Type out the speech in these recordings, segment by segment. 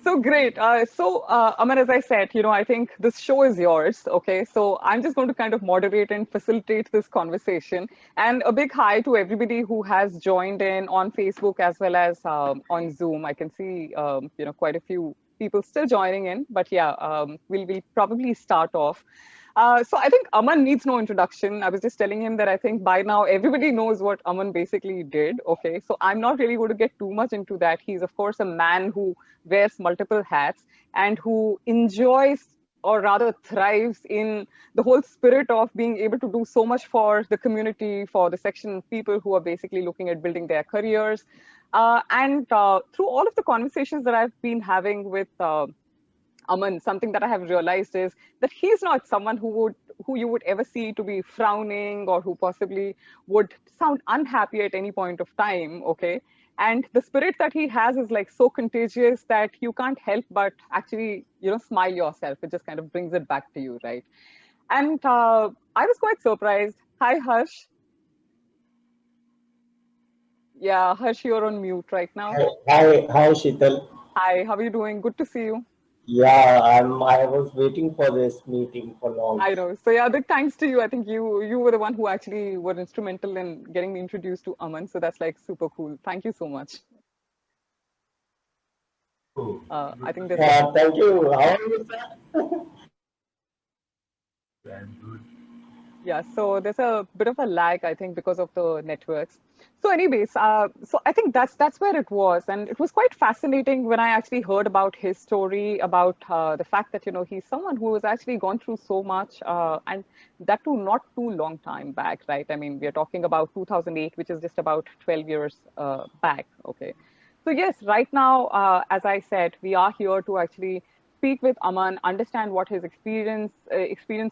So great. Aman, as I said, I think this show is yours. Okay. So I'm just going to kind of moderate and facilitate this conversation. And a big hi to everybody who has joined in on Facebook as well as on Zoom. I can see, quite a few people still joining in. But yeah, we'll probably start off. So I think Aman needs no introduction. I was just telling him that I think by now everybody knows what Aman basically did. Okay, so I'm not really going to get too much into that. He's of course a man who wears multiple hats and who enjoys or rather thrives in the whole spirit of being able to do so much for the community, for the section of people who are basically looking at building their careers. And through all of the conversations that I've been having with Aman, something that I have realized is that he's not someone who you would ever see to be frowning or who possibly would sound unhappy at any point of time. Okay. And the spirit that he has is like so contagious that you can't help but actually, smile yourself. It just kind of brings it back to you, right? And I was quite surprised. Hi, Harsh. Yeah, Harsh, you're on mute right now. Hi, Sheetal. Hi, how are you doing? Good to see you. Yeah, I was waiting for this meeting for long. I know. So yeah, big thanks to you. I think you were the one who actually were instrumental in getting me introduced to Aman. So that's like super cool. Thank you so much. Oh, I good to think see there's a Yeah, thank you. How are you, sir? you. I'm good. Yeah, so there's a bit of a lag, I think, because of the networks. So, anyways, so I think that's where it was, and it was quite fascinating when I actually heard about his story, about the fact that he's someone who has actually gone through so much, and that too not too long time back, right? I mean, we are talking about 2008, which is just about 12 years back. Okay, so yes, right now, as I said, we are here to actually speak with Aman, understand what his experience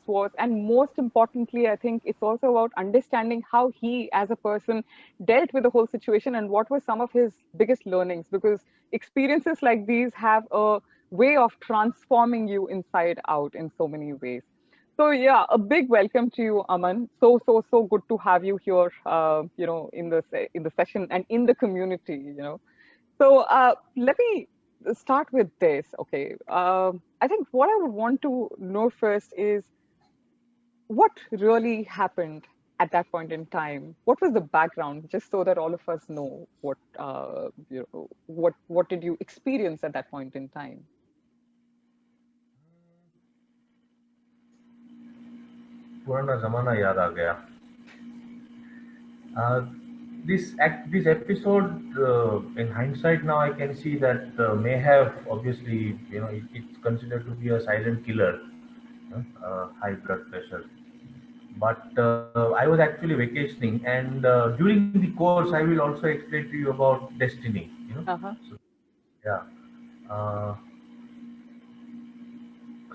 was, and most importantly, I think it's also about understanding how he, as a person, dealt with the whole situation and what were some of his biggest learnings. Because experiences like these have a way of transforming you inside out in so many ways. So yeah, a big welcome to you, Aman. So good to have you here. In the session and in the community. So let me start with this. Okay. I think what I would want to know first is what really happened at that point in time. What was the background, just so that all of us know what did you experience at that point in time? पुराना जमाना याद आ गया. Uh, this episode, in hindsight now, I can see that may have obviously, it's considered to be a silent killer, high blood pressure. But I was actually vacationing, and during the course, I will also explain to you about destiny. Uh-huh. So yeah. Uh,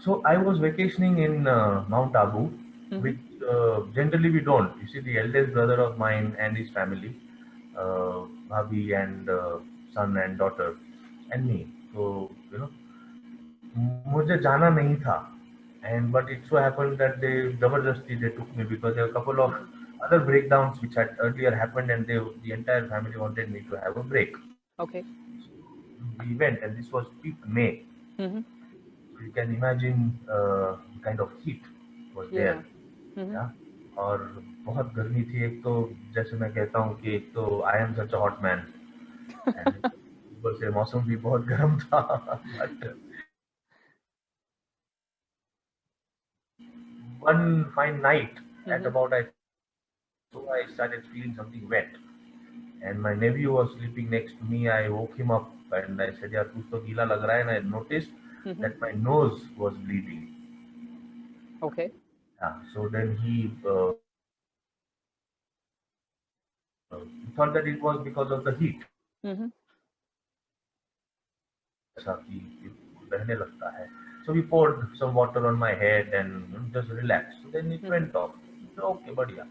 So I was vacationing in Mount Abu, Mm-hmm. which generally we don't. You see, the eldest brother of mine and his family, Bhabhi and son and daughter, and me. So मुझे जाना नहीं था, and but it so happened that they took me because there were a couple of Mm-hmm. other breakdowns which had earlier happened, and the entire family wanted me to have a break. Okay. We went, and this was peak May. Mm-hmm. So you can imagine the kind of heat was Yeah. there. Mm-hmm. Yeah. और बहुत गर्मी थी. एक तो जैसे मैं कहता हूँ कि एक तो I am such a hot man, and ऊपर से मौसम भी बहुत गर्म था. But one fine night at Mm-hmm. about I started feeling something wet, and my nephew was sleeping next to me. I woke him up and I said, "यार कुछ तो गीला लग रहा है," and I noticed Mm-hmm. that my nose was bleeding. Okay. Yeah. So then he thought that it was because of the heat. Mm-hmm. ऐसा कि बहने लगता है. So we poured some water on my head and just relaxed. So then it Mm-hmm. went off. Okay, बढ़िया.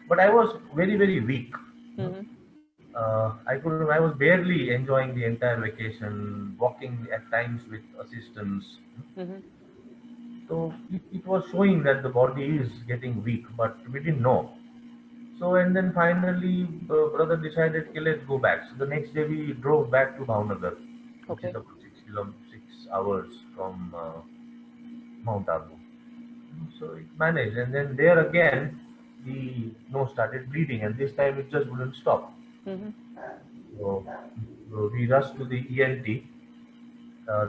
But I was very very weak. You know. Mm-hmm. I was barely enjoying the entire vacation, walking at times with assistance. Mm-hmm. So it was showing that the body is getting weak, but we didn't know. So and then finally, brother decided, okay, let's go back. So the next day we drove back to Bhavnagar, which is Okay. about 6 hours from Mount Abu. So it managed, and then there again, the nose started bleeding, and this time it just wouldn't stop. Mm-hmm. So we rushed to the ENT.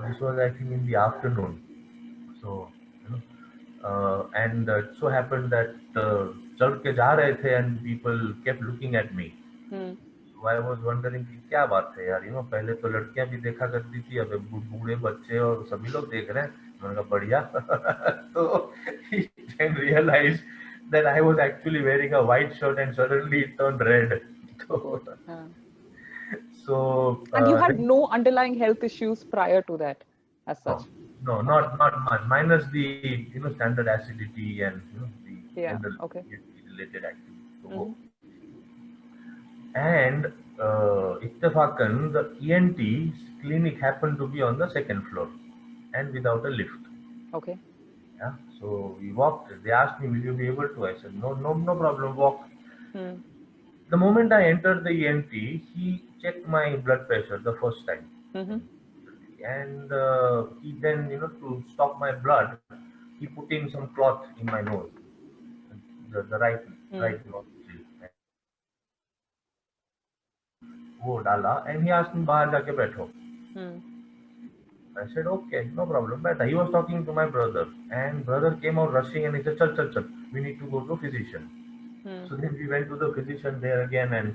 This was, I think, in the afternoon. So, and it so happened that चढ़ के जा रहे थे, and people kept looking at me. Hmm. So I was wondering कि क्या बात है यार, पहले तो लड़कियां भी देखा करती थी, अब बूढ़े बच्चे और सभी लोग देख रहे हैं. मैंने कहा बढ़िया. So he then realized that I was actually wearing a white shirt and suddenly it turned red. So, Yeah. so And you had then, no underlying health issues prior to that, as no, such. no, Okay. not much. Minus the standard acidity and the Yeah. general Okay. related activity. So, Mm-hmm. and Ittefaqan, the ENT clinic happened to be on the second floor and without a lift. Okay. Yeah. So we walked. They asked me, "Will you be able to?" I said, "No, no, no problem. Walk." Hmm. The moment I entered the ENT, he checked my blood pressure the first time, Mm-hmm. and he then, to stop my blood, he put in some cloth in my nose, the Hmm. right nostril. वो डाला, and he asked me, बाहर जाके बैठो. Hmm. I said, okay, no problem. But he was talking to my brother, and brother came out rushing, and he said, chal, chal, chal, we need to go to physician. Hmm. So then we went to the physician there again, and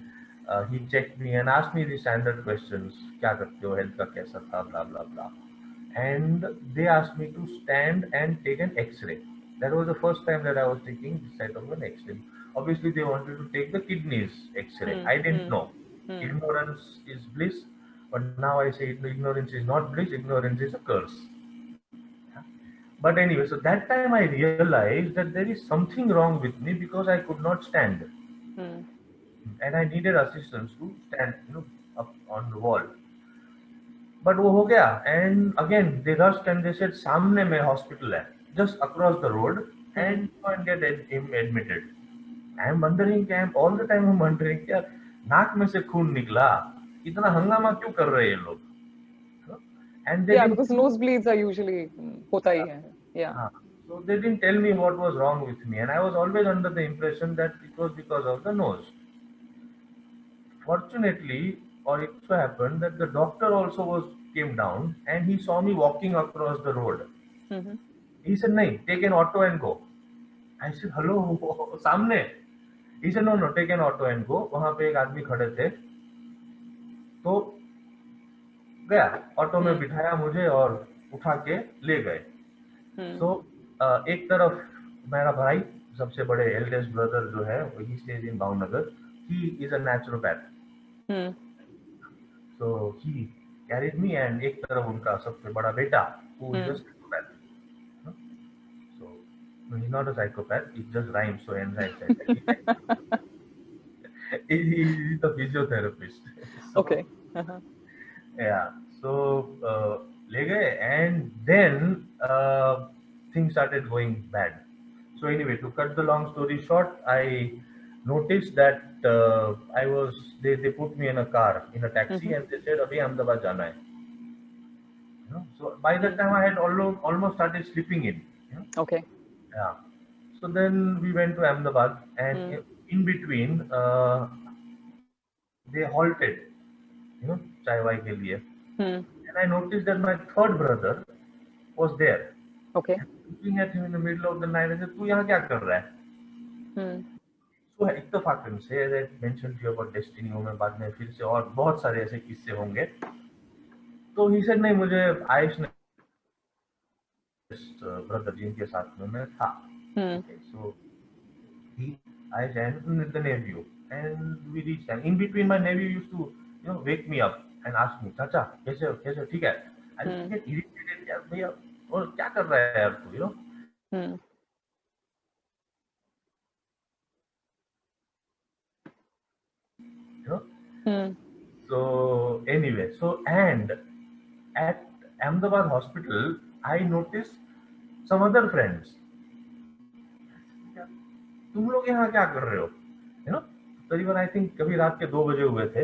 he checked me and asked me the standard questions, क्या करते हो, health का कैसा था, blah blah blah. And they asked me to stand and take an X-ray. That was the first time that I was taking this type of an X-ray. Obviously, they wanted to take the kidneys X-ray. Hmm. I didn't Hmm. know. Hmm. Ignorance is bliss, but now I say ignorance is not bliss. Ignorance is a curse. But anyway, so that time I realized that there is something wrong with me because I could not stand, Hmm. and I needed assistance to stand, up on the wall. But वो हो गया, and again they rushed and they said सामने में hospital है, just across the road, Hmm. and go and get him admitted. I am wondering, all the time I'm wondering क्या नाक में से खून निकला, इतना हंगामा क्यों कर रहे हैं ये लोग? And they Yeah, didn't. because nosebleeds are usually hota hi hai. Yeah. So they didn't tell me what was wrong with me, and I was always under the impression that it was because of the nose. Fortunately, or it so happened that the doctor also came down, and he saw me walking across the road. Mm-hmm. He said, "No, take an auto and go." I said, "Hello, सामने." He said, "No, no, take an auto and go." वहाँ पे एक आदमी खड़े थे, तो गया, auto में बिठाया मुझे और उठा के ले गए. सो एक तरफ मेरा भाई, सबसे बड़े एल्डेस्ट ब्रदर जो है, he stays in Bhavnagar, he is a naturopath. So he carried me, and एक तरफ उनका सबसे बड़ा बेटा, who is a psychopath. So he is not a psychopath, it just rhymes. So and he is a physiotherapist. So Okay. Uh-huh. yeah, so ले गए, and then things started going bad. So anyway, to cut the long story short, I noticed that they put me in a car, in a taxi, Mm-hmm. and they said, "Abhi Ahmedabad jana hai." So by that time I had almost started sleeping in. Okay. Yeah. So then we went to Ahmedabad, and in between they halted, chai wai ke liye. And I noticed that my third brother was there. Okay. Looking at him in the middle of the night, I said, "तू यहाँ क्या कर रहा है?" So इत्तेफाकन से, as I mentioned to you about destiny, में बाद में फिर से और बहुत सारे ऐसे किस्से होंगे. तो he said, नहीं, मुझे आयुष ने ब्रदर जिनके साथ में मैं था. Okay, so Ayush and the nephew, and we reached, and in between my nephew used to wake me up and ask me, चाचा कैसे हो, कैसे हो, ठीक है? I used to get irritated, यार भैया और क्या कर रहा है यार तू, So anyway, and at Ahmedabad hospital, I noticed some other friends. तुम लोग यहाँ क्या कर रहे हो? you know, करीबन I think कभी रात के 2 बजे हुए थे.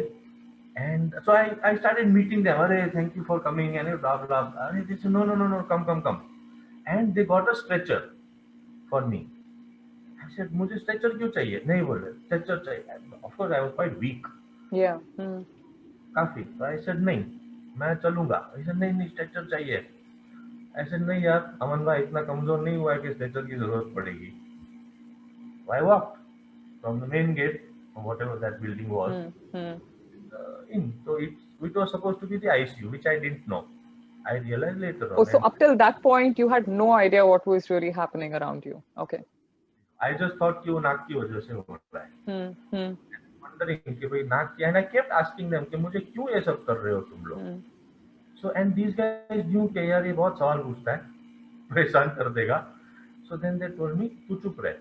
And so I started meeting them. Arey, thank you for coming and blah blah. Arey, they said no, come. And they got a stretcher for me. I said, मुझे stretcher क्यों चाहिए? नहीं बोले, stretcher चाहिए. Of course, I was quite weak. Yeah. काफी. So I said नहीं, मैं चलूंगा. I said नहीं, stretcher चाहिए. I said नहीं यार, अमन भाई इतना कमजोर नहीं हुआ है कि stretcher की जरूरत पड़ेगी. So I walked from the main gate, or whatever that building was, in. So it was supposed to be the ICU, which I didn't know. I realized later Oh, on. so And up till that point, you had no idea what was really happening around you. Okay. I just thought कि वो नाक की वजह से हो रहा है. Wondering कि भाई नाक की, and I kept asking them कि मुझे क्यों ये सब कर रहे हो तुम लोग. So and these guys knew कि यार ये बहुत सवाल पूछता है, परेशान कर देगा. So then they told me तू चुप रहे,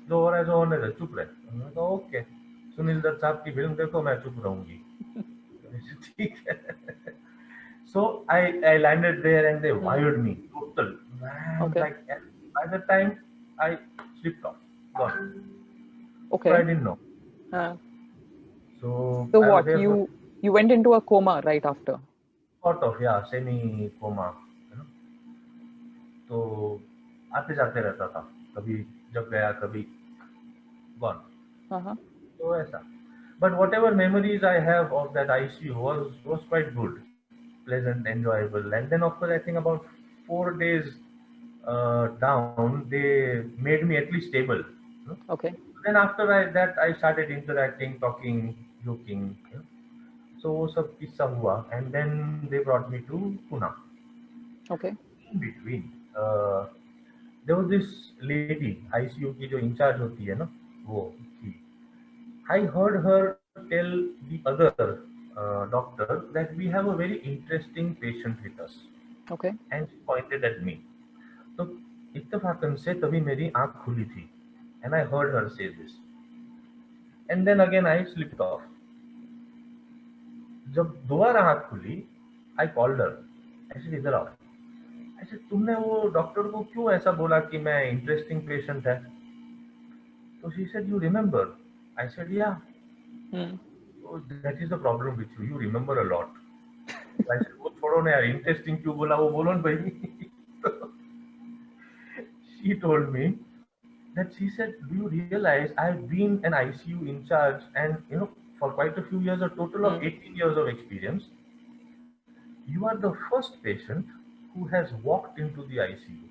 जो हो रहा है जो होने दे, चुप रहे. मैंने कहा ओके, सुनील दत्त साहब की फिल्म देखो, मैं चुप रहूंगी. ठीक है. So I landed there and they wired me total. Man, Okay. like by the time I slipped off, gone. Okay. So I didn't know. So So I was what? there for You went into a coma right after? sort of, yeah, semi coma. You know? तो आते जाते रहता था, कभी जब गया कभी gone. So ऐसा. But whatever memories I have of that ICU was quite good, pleasant, enjoyable. And then of course I think about 4 days down, they made me at least stable. You know? Okay. Then after that I started interacting, talking, joking. You know? So वो सब किस्सा हुआ, and then they brought me to Pune. Okay. In between, there was this lady ICU की जो in charge होती है ना, वो थी. I heard her tell the other doctor that we have a very interesting patient with us. Okay. And she pointed at me. तो इत्तेफाकन से तभी मेरी आंख खुली थी. And I heard her say this. And then again I slipped off. जब दोबारा आंख खुली, I called her. I said इधर आओ. I said तुमने वो डॉक्टर को क्यों ऐसा बोला कि मैं इंटरेस्टिंग पेशेंट है? तो she said you remember. I said yeah. So that is the problem with you. You remember a lot. So I said वो छोड़ो ना यार, इंटरेस्टिंग क्यों बोला, वो बोलो ना भाई. She told me that she said, do you realize I've been an ICU in charge and you know for quite a few years, a total of 18 years of experience. You are the first patient who has walked into the ICU.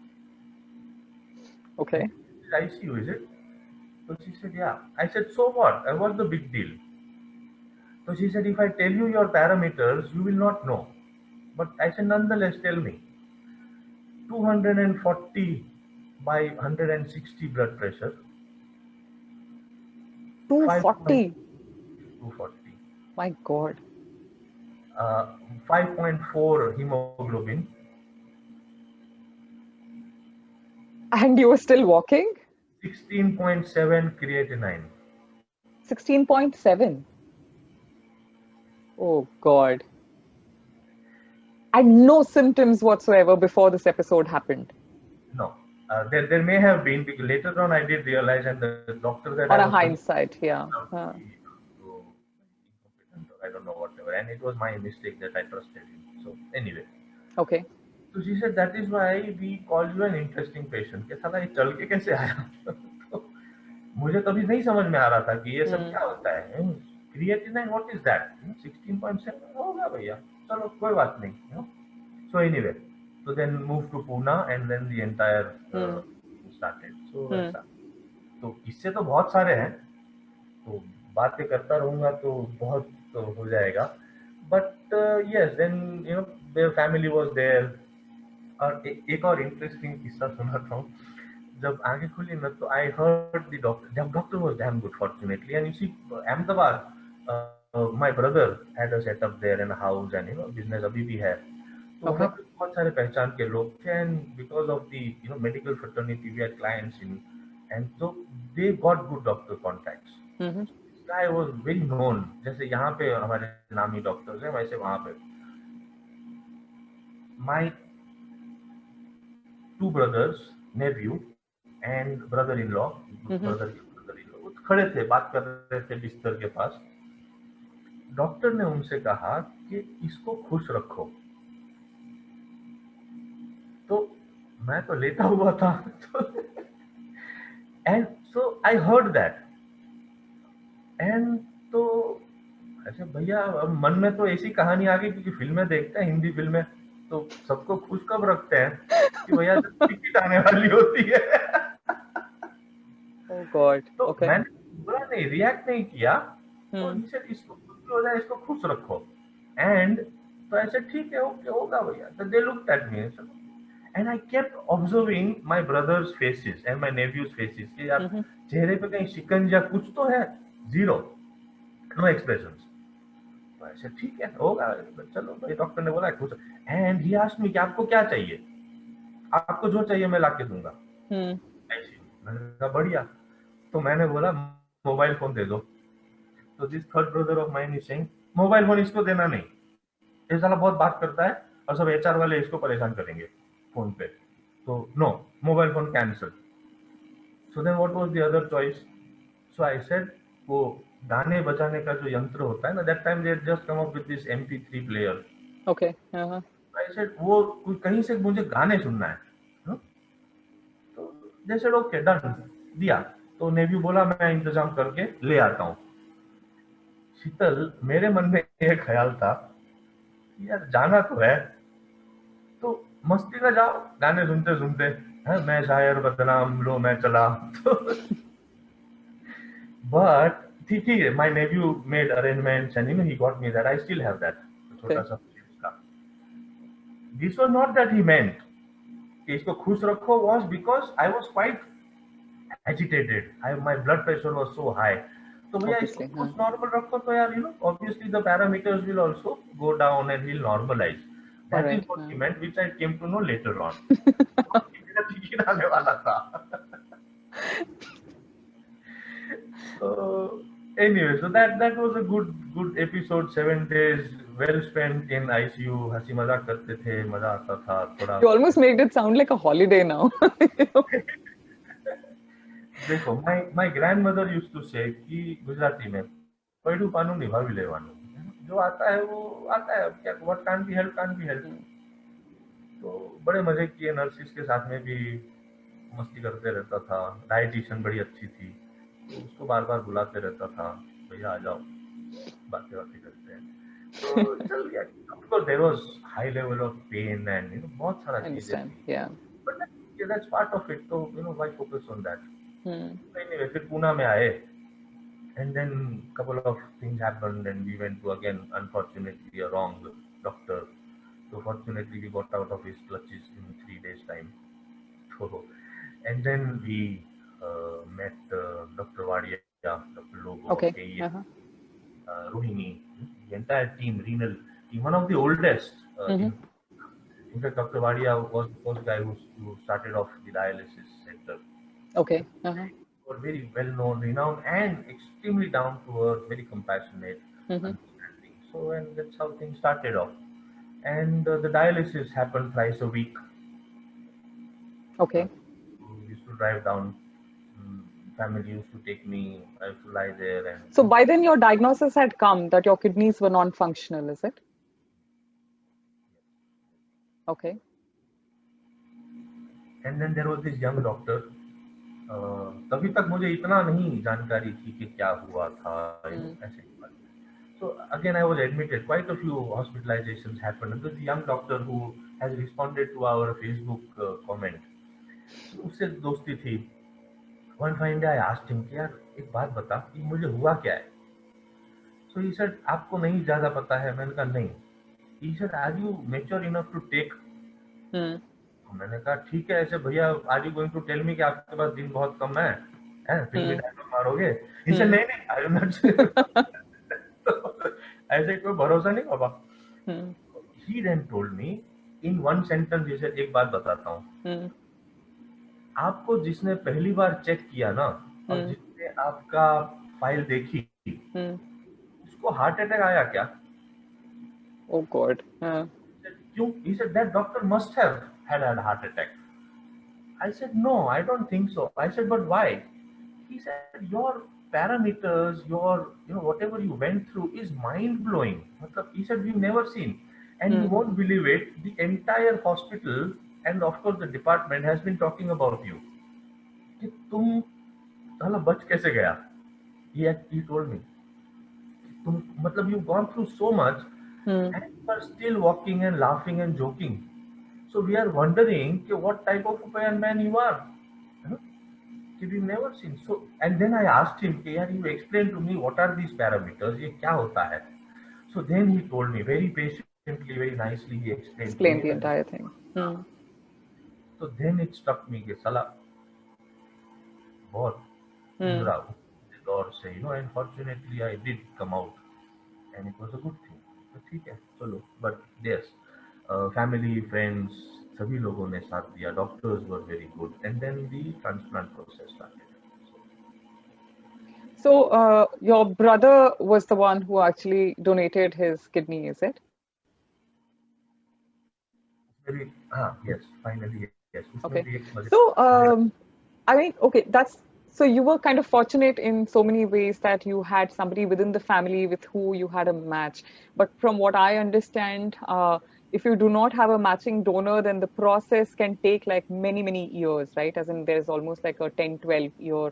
Okay. ICU, is it? So she said, yeah. I said, so what? What's the big deal? So she said, if I tell you your parameters, you will not know. But I said, nonetheless, tell me. 240 by 160 blood pressure. 240. 240. My God. 5.4 hemoglobin. And you were still walking? 16.7 creatinine. 16.7. Oh God. And no symptoms whatsoever before this episode happened. No. There may have been, because later on I did realize, and the doctor that On I a was hindsight, yeah. I don't know whatever, and it was my mistake that I trusted him. So anyway. Okay. So she said that is why we call you an interesting patient. कि साला ये चल के कैसे आया? तो मुझे कभी नहीं समझ में आ रहा था कि ये सब क्या होता है. Creatinine, what is that? 16.7 होगा भैया. चलो कोई बात नहीं. You know? So anyway, so then moved to Pune and then the entire started. So ऐसा. तो इससे तो बहुत सारे हैं. तो बातें करता रहूँगा तो बहुत तो हो जाएगा. But yes, then you know their family was there. और एक और इंटरेस्टिंग किस्सा सुनाता हूँ. जब आगे खुली ना तो I heard the doctor was damn good fortunately, and you see Ahmedabad, my brother had a setup there in a house and you know business अभी भी है. तो वहाँ पे बहुत सारे पहचान के लोग थे, and because of the you know medical fraternity we had clients in, and so they got good doctor contacts. This guy was very known. जैसे यहाँ पे हमारे नामी डॉक्टर्स हैं वैसे वहाँ पे. My two brothers, nephew and brother-in-law, brother-in-law, खड़े थे, बात कर रहे थे बिस्तर के पास। डॉक्टर ने उनसे कहा कि इसको खुश रखो। तो मैं तो लेटा हुआ था। And so I heard that and तो अच्छा भैया, अब मन में तो ऐसी कहानी आ गई, क्योंकि फिल्में देखते हैं, हिंदी फिल्में, तो सबको खुश कब रखते हैं कि भैया जब टिकट आने वाली होती है। Oh God. तो Okay. मैंने बुरा नहीं, रिएक्ट नहीं किया। तो Hmm. इनसे इसको खुश भी हो जाए, इसको खुश रखो। एंड तो ऐसे ठीक है, ओके होगा भैया। तो they looked at me and I kept observing my brothers faces and my nephews faces कि यार Mm-hmm. चेहरे पे कहीं शिकंजा कुछ तो है। Zero, no expressions. तो ऐसे ठीक है, होगा, चलो भाई, डॉक्टर ने बोला खुश। एंड ही आस्क्ड मी कि आपको क्या चाहिए, आपको जो चाहिए मैं लाके दूंगा। Hmm. ऐसे मैंने कहा बढ़िया। तो मैंने बोला मोबाइल फोन दे दो। तो this third brother of mine is saying mobile phone इसको देना नहीं, ये साला बहुत बात करता है और सब एचआर वाले इसको परेशान करेंगे फोन पे। तो no, mobile phone cancel. So then what was the other choice? So I said वो गाने बजाने का जो यंत्र होता है ना, that time they just come up with this MP3 player. Okay. Uh-huh. I said वो कहीं से मुझे गाने सुनना है। हाँ? तो दे सेड ओके डन, दिया। तो नेवी बोला मैं इंतजाम करके ले आता हूँ। शीतल, मेरे मन में ये ख्याल था यार जाना तो है, तो मस्ती में जाओ गाने सुनते सुनते। है मैं शायर बदनाम लो मैं चला। तो बट ठीक है, my nephew made arrangements and he got me that, I still have that छोटा Okay. सा का। This was not that he meant कि इसको खुश रखो, was because I was quite agitated, I my blood pressure was so high. तो भैया इसको Obviously. खुश Huh. नॉर्मल रखो तो यार obviously the parameters will also go down and will normalise. All that is right. What Huh. He meant, which I came to know later on. मेरा ticket आने वाला था। So anyway, so that was a good episode. 7 days well spent in ICU. हंसी मजाक करते थे, मजा आता था थोड़ा। You almost made it sound like a holiday now. देखो, my grandmother used to say कि गुजराती में पढ़ू पानू निभावी लेवानू, जो आता है वो आता है, क्या what can't be helped can't be helped। Hmm. तो बड़े मजे किए, नर्सिस के साथ में भी मस्ती करते रहता था। डाइटिशियन बड़ी अच्छी थी, तो उसको बार बार बुलाते रहता था, भैया आ जाओ बातें बातें करते हैं। तो चल गया। Of course, there was high level of pain and बहुत सारा I चीजें understand. थी, Yeah. but yeah, that's part of it। तो why focus on that? Hmm. Anyway, फिर पूना में आए and then couple of things happened and we went to again unfortunately a wrong doctor। So fortunately we got out of his clutches in 3 days time। So and then we met Dr. Wadia, Dr. Lobo, Okay. AES, Uh-huh. Rohini, the entire team, renal team, one of the oldest. Mm-hmm. In fact, Dr. Wadia was the first guy who started off the dialysis center. Okay. Uh-huh. Were very well known, renowned, and extremely down to earth, very compassionate, Mm-hmm. understanding. So, and that's how things started off. And the dialysis happened thrice a week. Okay. We used to drive down. Family used to take me. I used to lie there and So by then your diagnosis had come that your kidneys were non-functional, is it? Okay. and then there was this young doctor। तभी तक मुझे इतना नहीं जानकारी थी कि क्या हुआ था, ऐसे। So again, I was admitted. Quite a few hospitalizations happened. And there's a young doctor who has responded to our Facebook comment. So उससे दोस्ती थी। One fine day I asked him कि यार एक बात बता कि मुझे हुआ क्या है। So he said आपको नहीं ज़्यादा पता है। मैंने कहा नहीं। He said are you mature enough to take? मैंने कहा ठीक है, ऐसे भैया are you going to tell me कि आपके पास दिन बहुत कम है, फिर भी डायलॉग मारोगे? He said नहीं आई एम नॉट। ऐसे कोई भरोसा नहीं बाबा। He then told me in one sentence, he said एक बात बताता हूँ, आपको जिसने पहली बार चेक किया ना और जिसने आपका फाइल देखी, उसको हार्ट अटैक आया क्या? Oh God. क्यों? He said that doctor must have had a heart attack। I said no, I don't think so। I said but why? He said your parameters, your, whatever you went through is mind blowing. He said, we've never seen, and you won't believe it, the entire hospital and of course the department has been talking about you. कि तुम साला बच कैसे गया? He told me, तुम मतलब you've gone through so much and you are still walking and laughing and joking. So we are wondering what type of a man you are. We've never seen. So, and then I asked him, yaar, you explain to me what are these parameters? ये क्या होता है? So then he told me very patiently, very nicely. He explained to Explain me the that. entire thing. So then it struck me कि साला बहुत गुजरा हूँ दौर से, and fortunately I did come out, and it was a good thing. तो ठीक है, चलो. But yes, family, friends, सभी लोगों ने साथ दिया. Doctors were very good, and then the transplant process started. So your brother was the one who actually donated his kidney, is it? Very, yes, finally, yes. Okay. So I mean, okay, so you were kind of fortunate in so many ways that you had somebody within the family with who you had a match. But from what I understand, if you do not have a matching donor, then the process can take like many, many years, right? As in there's almost like a 10, 12-year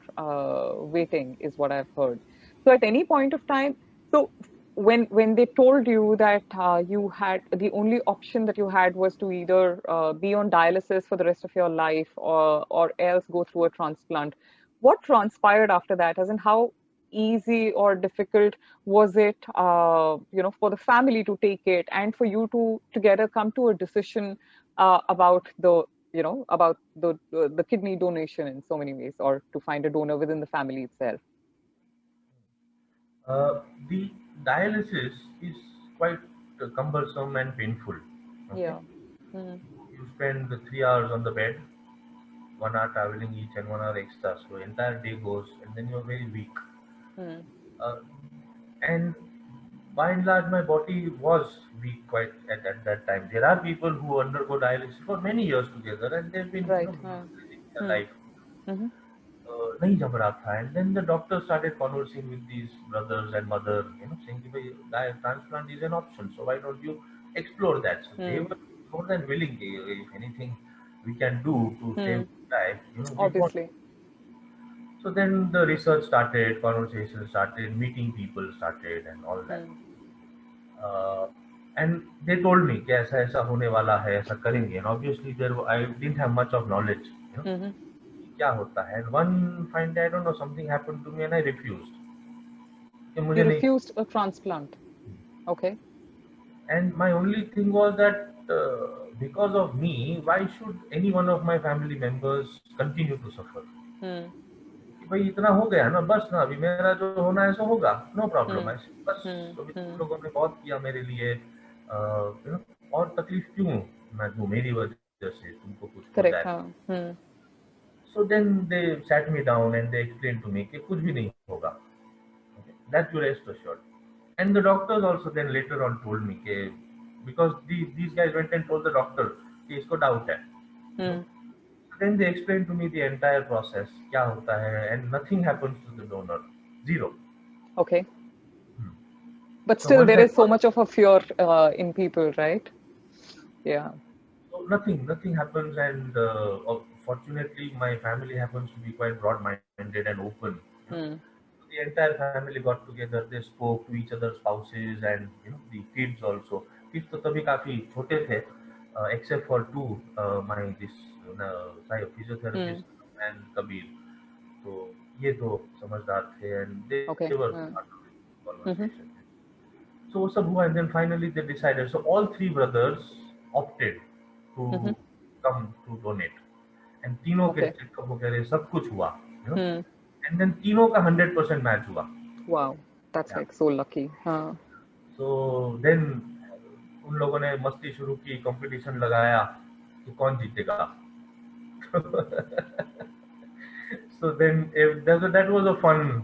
waiting is what I've heard. So at any point of time, so when they told you that you had the only option that you had was to either be on dialysis for the rest of your life or else go through a transplant, what transpired after that? As in, how easy or difficult was it, for the family to take it and for you to together come to a decision about the kidney donation in so many ways, or to find a donor within the family itself? The dialysis is quite cumbersome and painful. Okay? Yeah. You spend the 3 hours on the bed, 1 hour traveling each and 1 hour extra. So entire day goes, and then you're very weak. And by and large, my body was weak quite at that time. There are people who undergo dialysis for many years together, and they've been Right. living their life. नहीं जम रहा था, and then the doctor started conversing with these brothers and mother, saying कि भाई transplant is an option, so why don't you explore that? So they were more than willing. If anything we can do to save life, we want. Obviously. So then the research started, conversation started, meeting people started, and all that. And they told me कि ऐसा ऐसा होने वाला है, ऐसा करेंगे. And obviously I didn't have much of knowledge. क्या होता है? And one fine day, I don't know, something happened to me and I refused. You refused a transplant. Okay. And my only thing was that because of me, why should any one of my family members continue to suffer? भाई इतना हो गया ना, बस ना, अभी मेरा जो होना है सो होगा, नो प्रॉब्लम है, बस. तुम लोगों ने बहुत किया मेरे लिए, और तकलीफ क्यों मैं दूं मेरी वजह से तुमको कुछ हो जाए. So then they sat me down and they explained to me कि कुछ भी नहीं होगा. That you rest assured. And the doctors also then later on told me कि because these guys went and told the doctor कि इसको doubt है. Then they explained to me the entire process, क्या होता है, and nothing happens to the donor, zero. Okay. But still, there is so much of a fear in people, right? Yeah. So nothing happens, and fortunately, my family happens to be quite broad-minded and open. The entire family got together. They spoke to each other's spouses and the kids also. Kids तो तभी काफी छोटे थे, except for two, my physiotherapist and Kabir. So ये दो समझदार थे, and they were part of the conversation. So वो सब हुआ, and then finally they decided. So all three brothers opted to come to donate, and तीनों के checkup वगैरह सब कुछ हुआ, and then तीनों का 100% मैच हुआ. Wow, that's like so lucky. So then उन लोगों ने मस्ती शुरू की, कंपटीशन लगाया कि कौन जीतेगा. So then that was a fun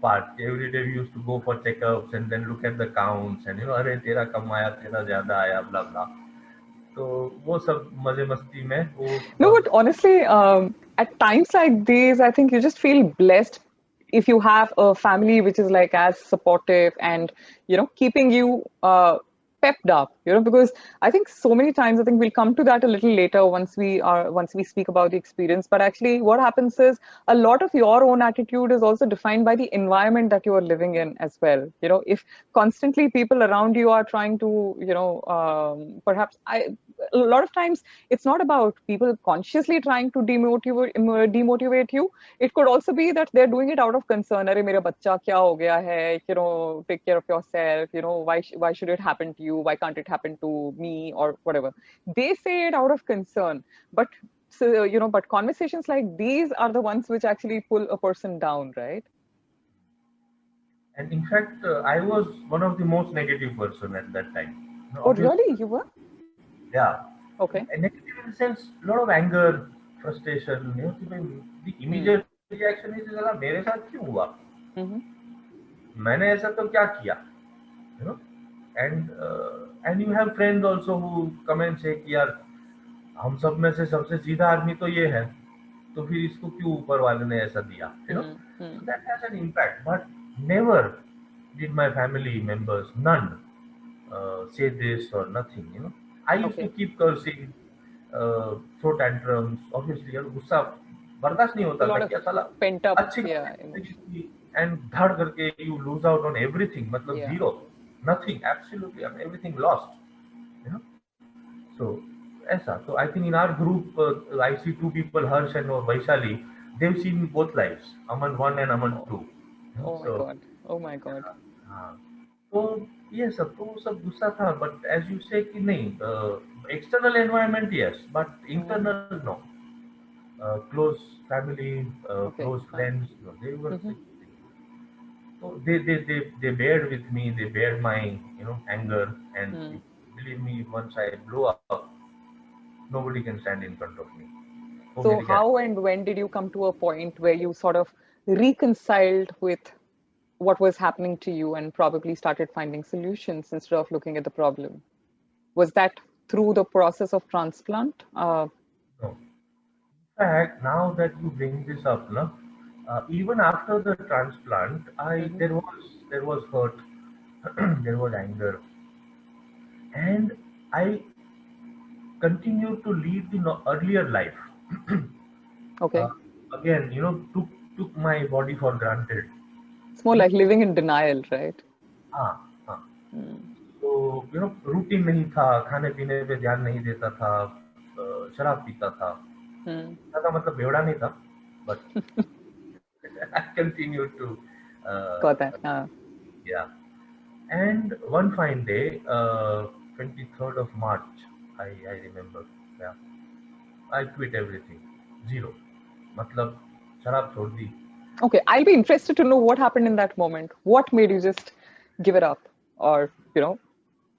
part. Every day we used to go for checkups and then look at the counts and अरे तेरा कम आया, तेरा ज्यादा आया, blah blah. तो वो सब मजे मस्ती में वो. No, but honestly, at times like these, I think you just feel blessed if you have a family which is like as supportive and, you know, keeping you pepped up, you know, because I think so many times, I think we'll come to that a little later once we speak about the experience. But actually what happens is a lot of your own attitude is also defined by the environment that you are living in as well. You know, if constantly people around you are trying to, you know, perhaps a lot of times it's not about people consciously trying to demotivate you. It could also be that they're doing it out of concern. Arey, mera bachcha kya ho gaya hai? You know, take care of yourself. You know, why should it happen to you? Why can't it happen to me or whatever? They say it out of concern, but so, you know, but conversations like these are the ones which actually pull a person down, right? And in fact, I was one of the most negative person at that time. Oh, Obviously, really? You were? yeah. Okay. And negative in the sense, a lot of anger, frustration. You know, कि भाई, the Hmm. immediate reaction is, "साला मेरे साथ क्यों हुआ? Mm-hmm. मैंने ऐसा तो क्या किया?" You know, and you have friends also who come and say कि यार हम सब में से सबसे सीधा आदमी तो ये है, तो फिर इसको क्यों ऊपर वाले ने ऐसा दिया? You know, Mm-hmm. so that has an impact. But never did my family members, none, say this or nothing. You know, I used to Okay. keep cursing, throw tantrums. Obviously, यार गुस्सा बर्दाश्त नहीं A होता था lot of कि साला pent up, अच्छी yeah, जिंदगी emotion. थी and धड़ करके you lose out on everything. मतलब Yeah. zero, nothing, absolutely, I mean, everything lost. You know, so ऐसा. So I think in our group, I see two people, Harsh and Vaishali. They've seen both lives, Aman 1 and Aman Oh, 2. You know, oh my so God. Oh my God. हाँ, तो ये सब तो सब गुस्सा था. But as you say कि नहीं, external environment yes, but Mm. Internal no. Close family, Okay. close friends, no, they were Mm-hmm. so they bared with me. They bared my, anger. And Mm. believe me, once I blew up, nobody can stand in front of me. वो So मेरी how guarantee. and when did you come to a point where you sort of reconciled with what was happening to you and probably started finding solutions instead of looking at the problem? Was that through the process of transplant? No. In fact, now that you bring this up, no, even after the transplant, I Mhm. there was hurt, there was anger, and I continued to lead the earlier life. uh, Okay. Again, took my body for granted. It's more like living in denial, right? हाँ, हाँ. Mm. तो routine नहीं था, खाने पीने पे ध्यान नहीं देता था, शराब पीता था. Mm. पीता था मतलब बेवड़ा नहीं था, but I continued to, Got that. yeah. And one fine day, 23rd of March, I remember, yeah, I quit everything. Zero. मतलब शराब छोड़ दी. Okay. I'll be interested to know what happened in that moment. What made you just give it up or, you know,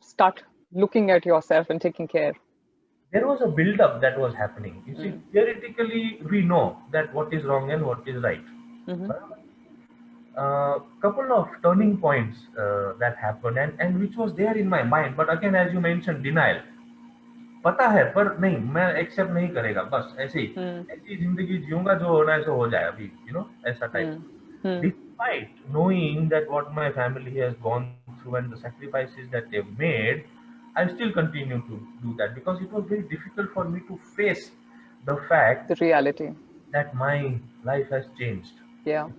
start looking at yourself and taking care? There was a build-up that was happening. You see, Mm. theoretically, we know that what is wrong and what is right. Mm-hmm. Couple of turning points that happened, and which was there in my mind. But again, as you mentioned, denial. पता है पर नहीं, मैं accept नहीं करेगा, बस ऐसे ही Mm. ऐसी जिंदगी जीऊंगा, जो होना है सो हो जाए अभी, ऐसा type. Mm. Mm. Despite knowing that what my family has gone through and the sacrifices that they've made, I still continue to do that because it was very difficult for me to face the fact The reality. that my life has changed. Yeah.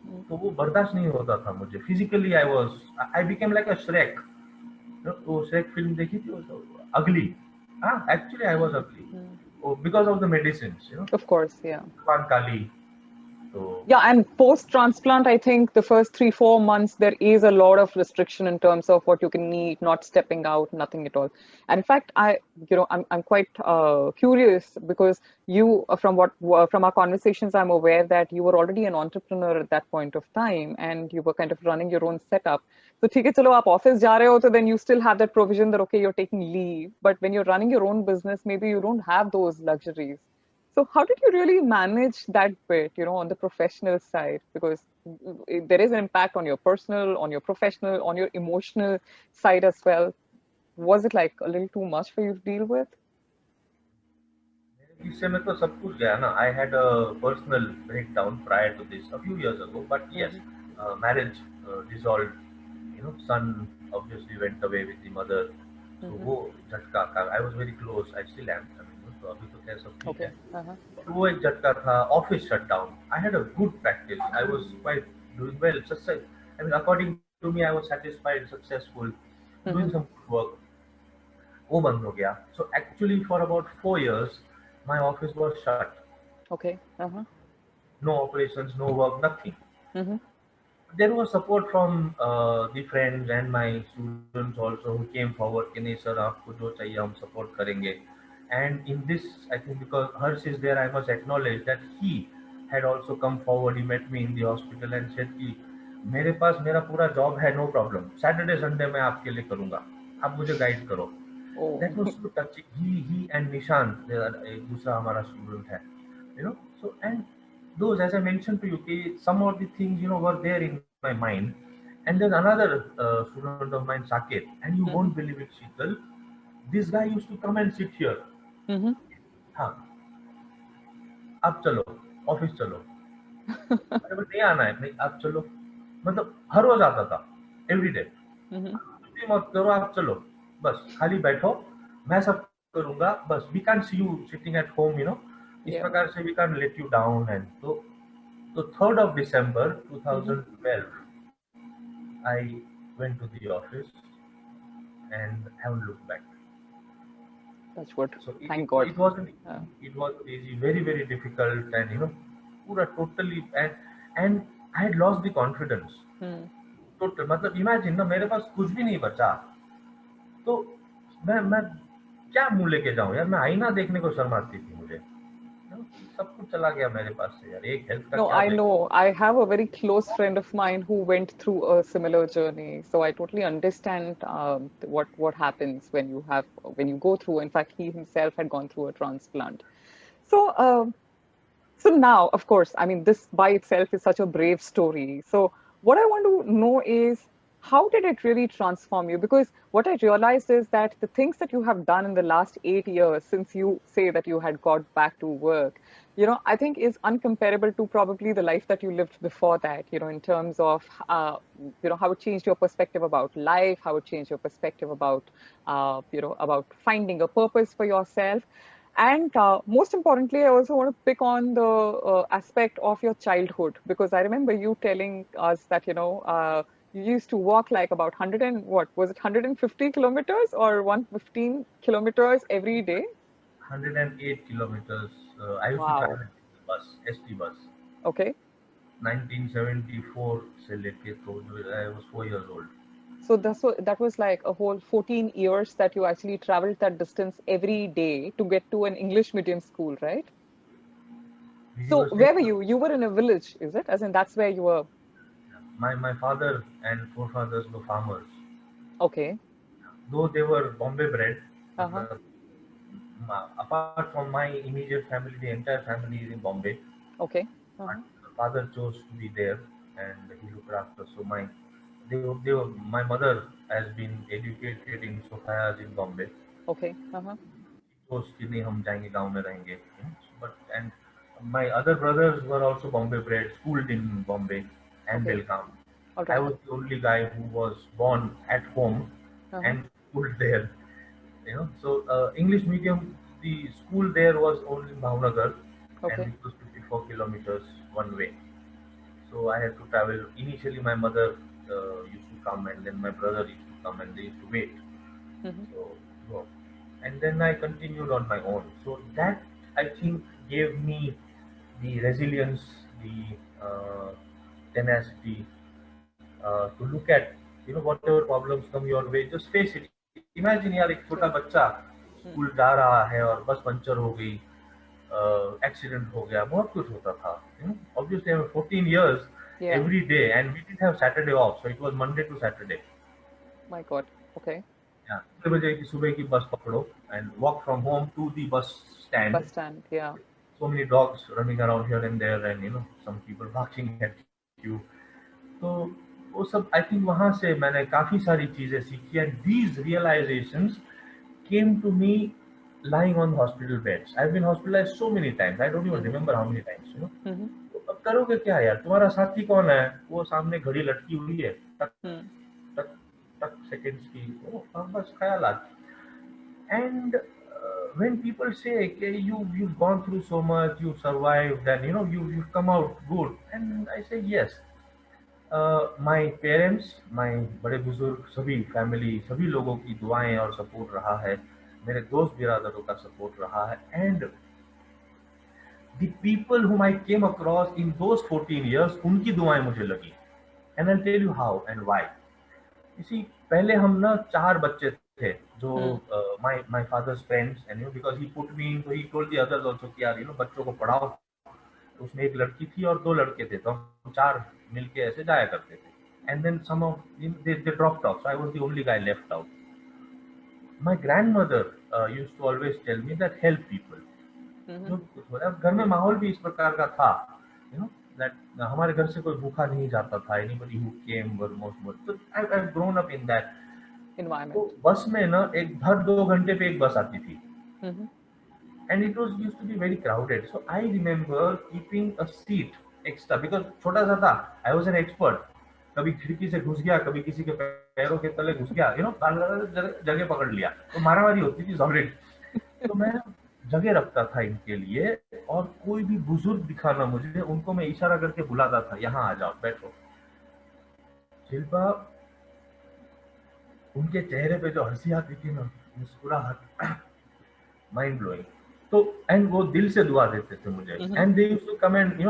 Mm. तो वो बर्दाश्त नहीं होता था मुझे. Physically I became like a Shrek. वो Shrek film देखी थी, वो अगली. हाँ, एक्चुअली आई वाज Mm. अगली Mm. Because of the medicine. Of course. Yeah. काली. तो Yeah, and post transplant, I think the first 3-4 months there is a lot of restriction in terms of what you can eat, not stepping out, nothing at all. And in fact, I'm quite curious because you, from our conversations, I'm aware that you were already an entrepreneur at that point of time, and you were kind of running your own setup. So, ठीक है, चलो आप office जा रहे हो, so then you still have that provision that okay, you're taking leave. But when you're running your own business, maybe you don't have those luxuries. So how did you really manage that bit, you know, on the professional side? Because there is an impact on your personal, on your professional, on your emotional side as well. Was it like a little too much for you to deal with? इससे में तो सब कुछ गया ना. I had a personal breakdown prior to this a few years ago, but yes, Mm-hmm. marriage dissolved. Son obviously went away with the mother. So Mm-hmm. वो झटका का. I was very close. I still am. I mean, तो अभी तो खैर सब ठीक है. Okay. Uh-huh. वो एक झटका था. Office shut down. I had a good practice. I was quite doing well. Success. I mean, according to me, I was satisfied, successful, Mm-hmm. doing some good work. वो बंद हो गया. So actually, for about 4 years, my office was shut. Okay. Uh-huh. No operations, no work, nothing. Mm-hmm. There was support from the friends and my students also who came forward कि नहीं sir आपको जो चाहिए हम support करेंगे. And in this, I think because Harsh is there, I must acknowledge that he had also come forward. He met me in the hospital and said कि मेरे पास मेरा पूरा job है, no problem. Saturday Sunday मैं आपके लिए करूँगा. आप मुझे guide करो. Oh. That was so touching. He and Nishant, एक दूसरा हमारा student है. So and those, as I mentioned to you, some of the things were there in my mind. And then another student of mine, Saket, and you Mm-hmm. won't believe it, Sheetal, this guy used to come and sit here. Mm-hmm. हाँ, अब चलो, office चलो. अरे but नहीं आना है, नहीं अब चलो. मतलब हर रोज आता था, एवरी डे. Mm-hmm. कुछ भी मत करो, आप चलो, बस खाली बैठो, मैं सब करूंगा, बस we can see you sitting at home, इस Yeah. प्रकार से we can let you down. And तो 3rd of December Mm-hmm. 2012, I went to the office and haven't looked back. That's what. So Thank God. it wasn't Uh, it was easy, very very difficult, and पूरा totally, and I had lost the confidence. hmm. Total, मतलब imagine ना मेरे पास कुछ भी नहीं बचा, तो मैं क्या मुंह लेके जाऊं यार. मैं आईना देखने को शर्म आती थी मुझे. सब कुछ चला गया मेरे पास से यार. एक हेल्थ का No, क्या I देख. know. I have a very close friend of mine who went through a similar journey, so I totally understand what happens when you go through. In fact, he himself had gone through a transplant. So, so now, of course, I mean, this by itself is such a brave story. So, what I want to know is how did it really transform you? Because what I realized is that the things that you have done in the last 8 years, since you say that you had got back to work, I think is uncomparable to probably the life that you lived before that, in terms of, how it changed your perspective about life, how it changed your perspective about, about finding a purpose for yourself. And most importantly, I also want to pick on the aspect of your childhood, because I remember you telling us that, you used to walk like about 100 and what was it, 150 kilometers or 115 kilometers every day? 108 kilometers. I used to travel Wow. in the bus, ST bus. Okay. 1974 से लेके तो I was 4 years old. So that was like a whole 14 years that you actually traveled that distance every day to get to an English medium school, right? We So were staying. where were you? You were in a village, is it? As in that's where you were. My father and forefathers were farmers. Okay. Though they were Bombay bred, Uh-huh. apart from my immediate family, the entire family is in Bombay. Okay. But Uh-huh. the father chose to be there, and he looked after. So my mother has been educated in Sophia's in Bombay. Okay. Uh-huh. chose कि नहीं हम जाएंगे गांव में रहेंगे. But and my other brothers were also Bombay bred, schooled in Bombay and Okay. Belgaum. All I right. was the only guy who was born at home Uh-huh. and schooled there. So English medium, the school there was only in Bhavnagar, and Okay. it was 54 kilometers one way. So I had to travel. Initially, my mother used to come, and then my brother used to come, and they used to wait. Mm-hmm. So, no. And then I continued on my own. So that, I think, gave me the resilience, the tenacity to look at whatever problems come your way, just face it. Imagine यार एक छोटा True. बच्चा Hmm. School जा रहा है और बस puncture हो गई, एक्सीडेंट हो गया, बहुत कुछ होता था. Obviously, I was 14 years Yeah. every day, and we didn't have Saturday off, so it was Monday to Saturday. My God. Okay. Yeah, 6 बजे की सुबह की बस पकड़ो and walk from home to the bus stand. Bus stand. Yeah. So many dogs running around here and there, and some people barking at you. तो वो सब I think वहाँ से मैंने काफी सारी चीजें सीखी, and these realizations came to me lying on hospital beds. I've been hospitalized so many times. I don't even remember how many times. तो अब करोगे क्या यार? तुम्हारा साथी कौन है? वो सामने घड़ी लटकी हुई है. टक टक टक seconds की. बस ख्यालात. And when people say, okay, you've gone through so much, you've survived, and you've come out good, and I say yes. My parents, my बड़े बुजुर्ग, सभी फैमिली, सभी लोगों की दुआएं और सपोर्ट रहा है. मेरे दोस्त बिरादरों का सपोर्ट रहा है. And the people whom I came across in those 14 years, उनकी दुआएं मुझे लगी. And I'll tell you how and why. इसी पहले हम ना 4 बच्चे थे जो my father's friends, and because he put me, so he told the others also कि यार बच्चों को पढ़ाओ. तो उसमें एक लड़की थी और 2 लड़के थे, तो हम 4 मिलके ऐसे जाया करते थे. And then some of they dropped off, so I was the only guy left out. My grandmother used to always tell me that help people. अब घर में माहौल भी इस प्रकार का था, that हमारे घर से कोई भूखा नहीं जाता था. Anybody who came were most. So I've grown up in that environment. तो बस में ना एक हर 2 घंटे पे एक बस आती थी. And it used to be very crowded. So I remember keeping a seat extra because छोटा सा था. I was an expert. कभी खिड़की से घुस गया, कभी किसी के पैरों के तले घुस गया, जगह पकड़ लिया, तो मारामारी होती थी सॉलिड. तो मैं जगह रखता था इनके लिए, और कोई भी बुजुर्ग दिखाना मुझे, उनको मैं इशारा करके बुलाता था, यहाँ आ जाओ, बैठो. शिल्पा, उनके चेहरे पे जो हंसी आती थी ना, मुस्कुराहट, माइंड ब्लोइंग. तो एंड वो दिल से दुआ देते थे मुझे. And they used to come and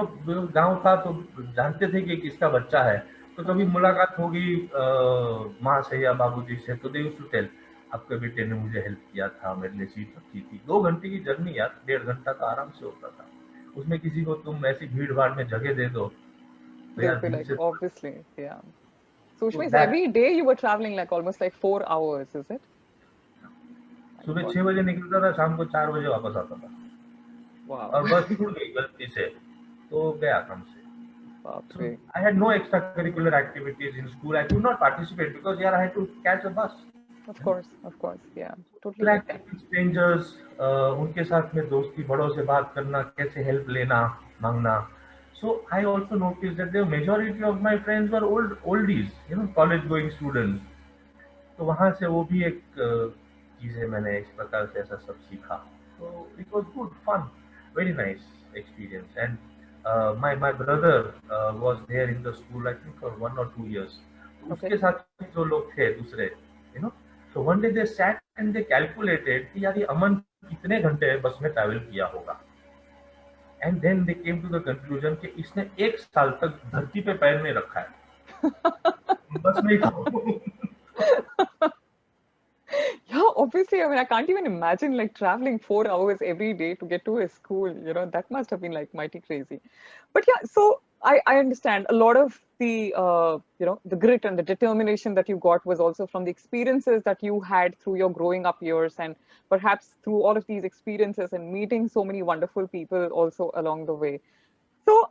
गांव था तो जानते थे कि किसका बच्चा है, तो कभी मुलाकात होगी माँ से या बाबूजी से, तो दे यूज्ड टू टेल, आपके बेटे ने मुझे हेल्प किया था, मेरे लिए सीट रखी थी. 2 घंटे की जर्नी यार, 1.5 घंटा का आराम से होता था. उसमें किसी को तुम ऐसी भीड़ भाड़ में जगह दे दो तो यार, obviously, yeah. So which means every day you were traveling like almost like 4 hours, is it? सुबह 6 बजे निकलता था, शाम को 4 बजे वापस आता था. और बस छूट गई गलती से तो गया काम से. So I had no extracurricular activities in school. I could not participate because I had to catch a bus. Of course, yeah, totally. Strangers, उनके साथ में दोस्ती, बड़ों से बात करना, कैसे हेल्प लेना, मांगना. So I also noticed that the majority of my friends were oldies, college going students. तो वहाँ से वो भी एक चीज है, मैंने इस प्रकार से ऐसा सब सीखा. So it was good, fun, very nice experience. And my brother was there in the school, I think for 1 or 2 years. उसके साथ जो लोग थे दूसरे, so one day they sat and they calculated कि यार ये अमन कितने घंटे बस में ट्रैवल किया होगा. And then they came to the conclusion कि इसने 1 साल तक धरती पे पैर नहीं रखा है बस में ही. Yeah, obviously, I mean, I can't even imagine like traveling 4 hours every day to get to a school. That must have been like mighty crazy. But yeah, so I understand a lot of the, the grit and the determination that you got was also from the experiences that you had through your growing up years, and perhaps through all of these experiences and meeting so many wonderful people also along the way. So,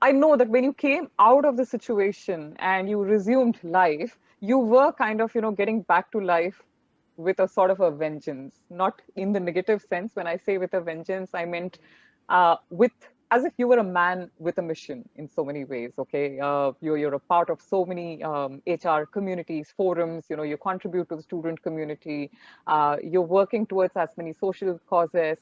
I know that when you came out of the situation and you resumed life, you were kind of, getting back to life with a sort of a vengeance, not in the negative sense. When I say with a vengeance, I meant as if you were a man with a mission in so many ways. Okay, you're a part of so many HR communities, forums. You contribute to the student community. You're working towards as many social causes.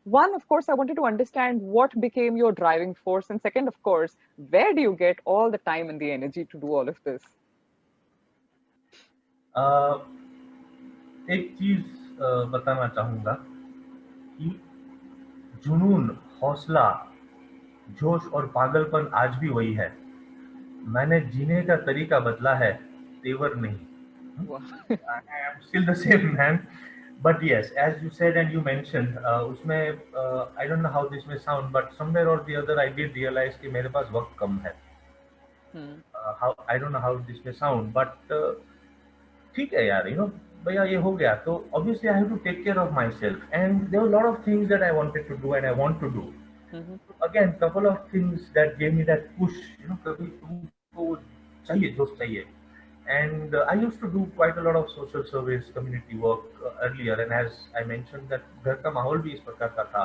One, of course, I wanted to understand what became your driving force, and second, of course, where do you get all the time and the energy to do all of this? एक चीज बताना चाहूंगा कि जुनून, हौसला, जोश और पागलपन आज भी वही है. मैंने जीने का तरीका बदला है, तेवर नहीं. I am still the same man. But yes, as you said and you mentioned, उसमें I don't know how this may sound, but somewhere or the other I did realize कि मेरे पास वक्त कम है. I don't know how this may sound, but ठीक है यार, भैया ये हो गया, तो obviously I have to take care of myself, and there were a lot of things that I wanted to do and I want to do. Again, couple of things that gave me that push, कभी तुमको चाहिए, जोश चाहिए. And I used to do quite a lot of social service, community work earlier. And as I mentioned, that घर का माहौल भी इस प्रकार का था.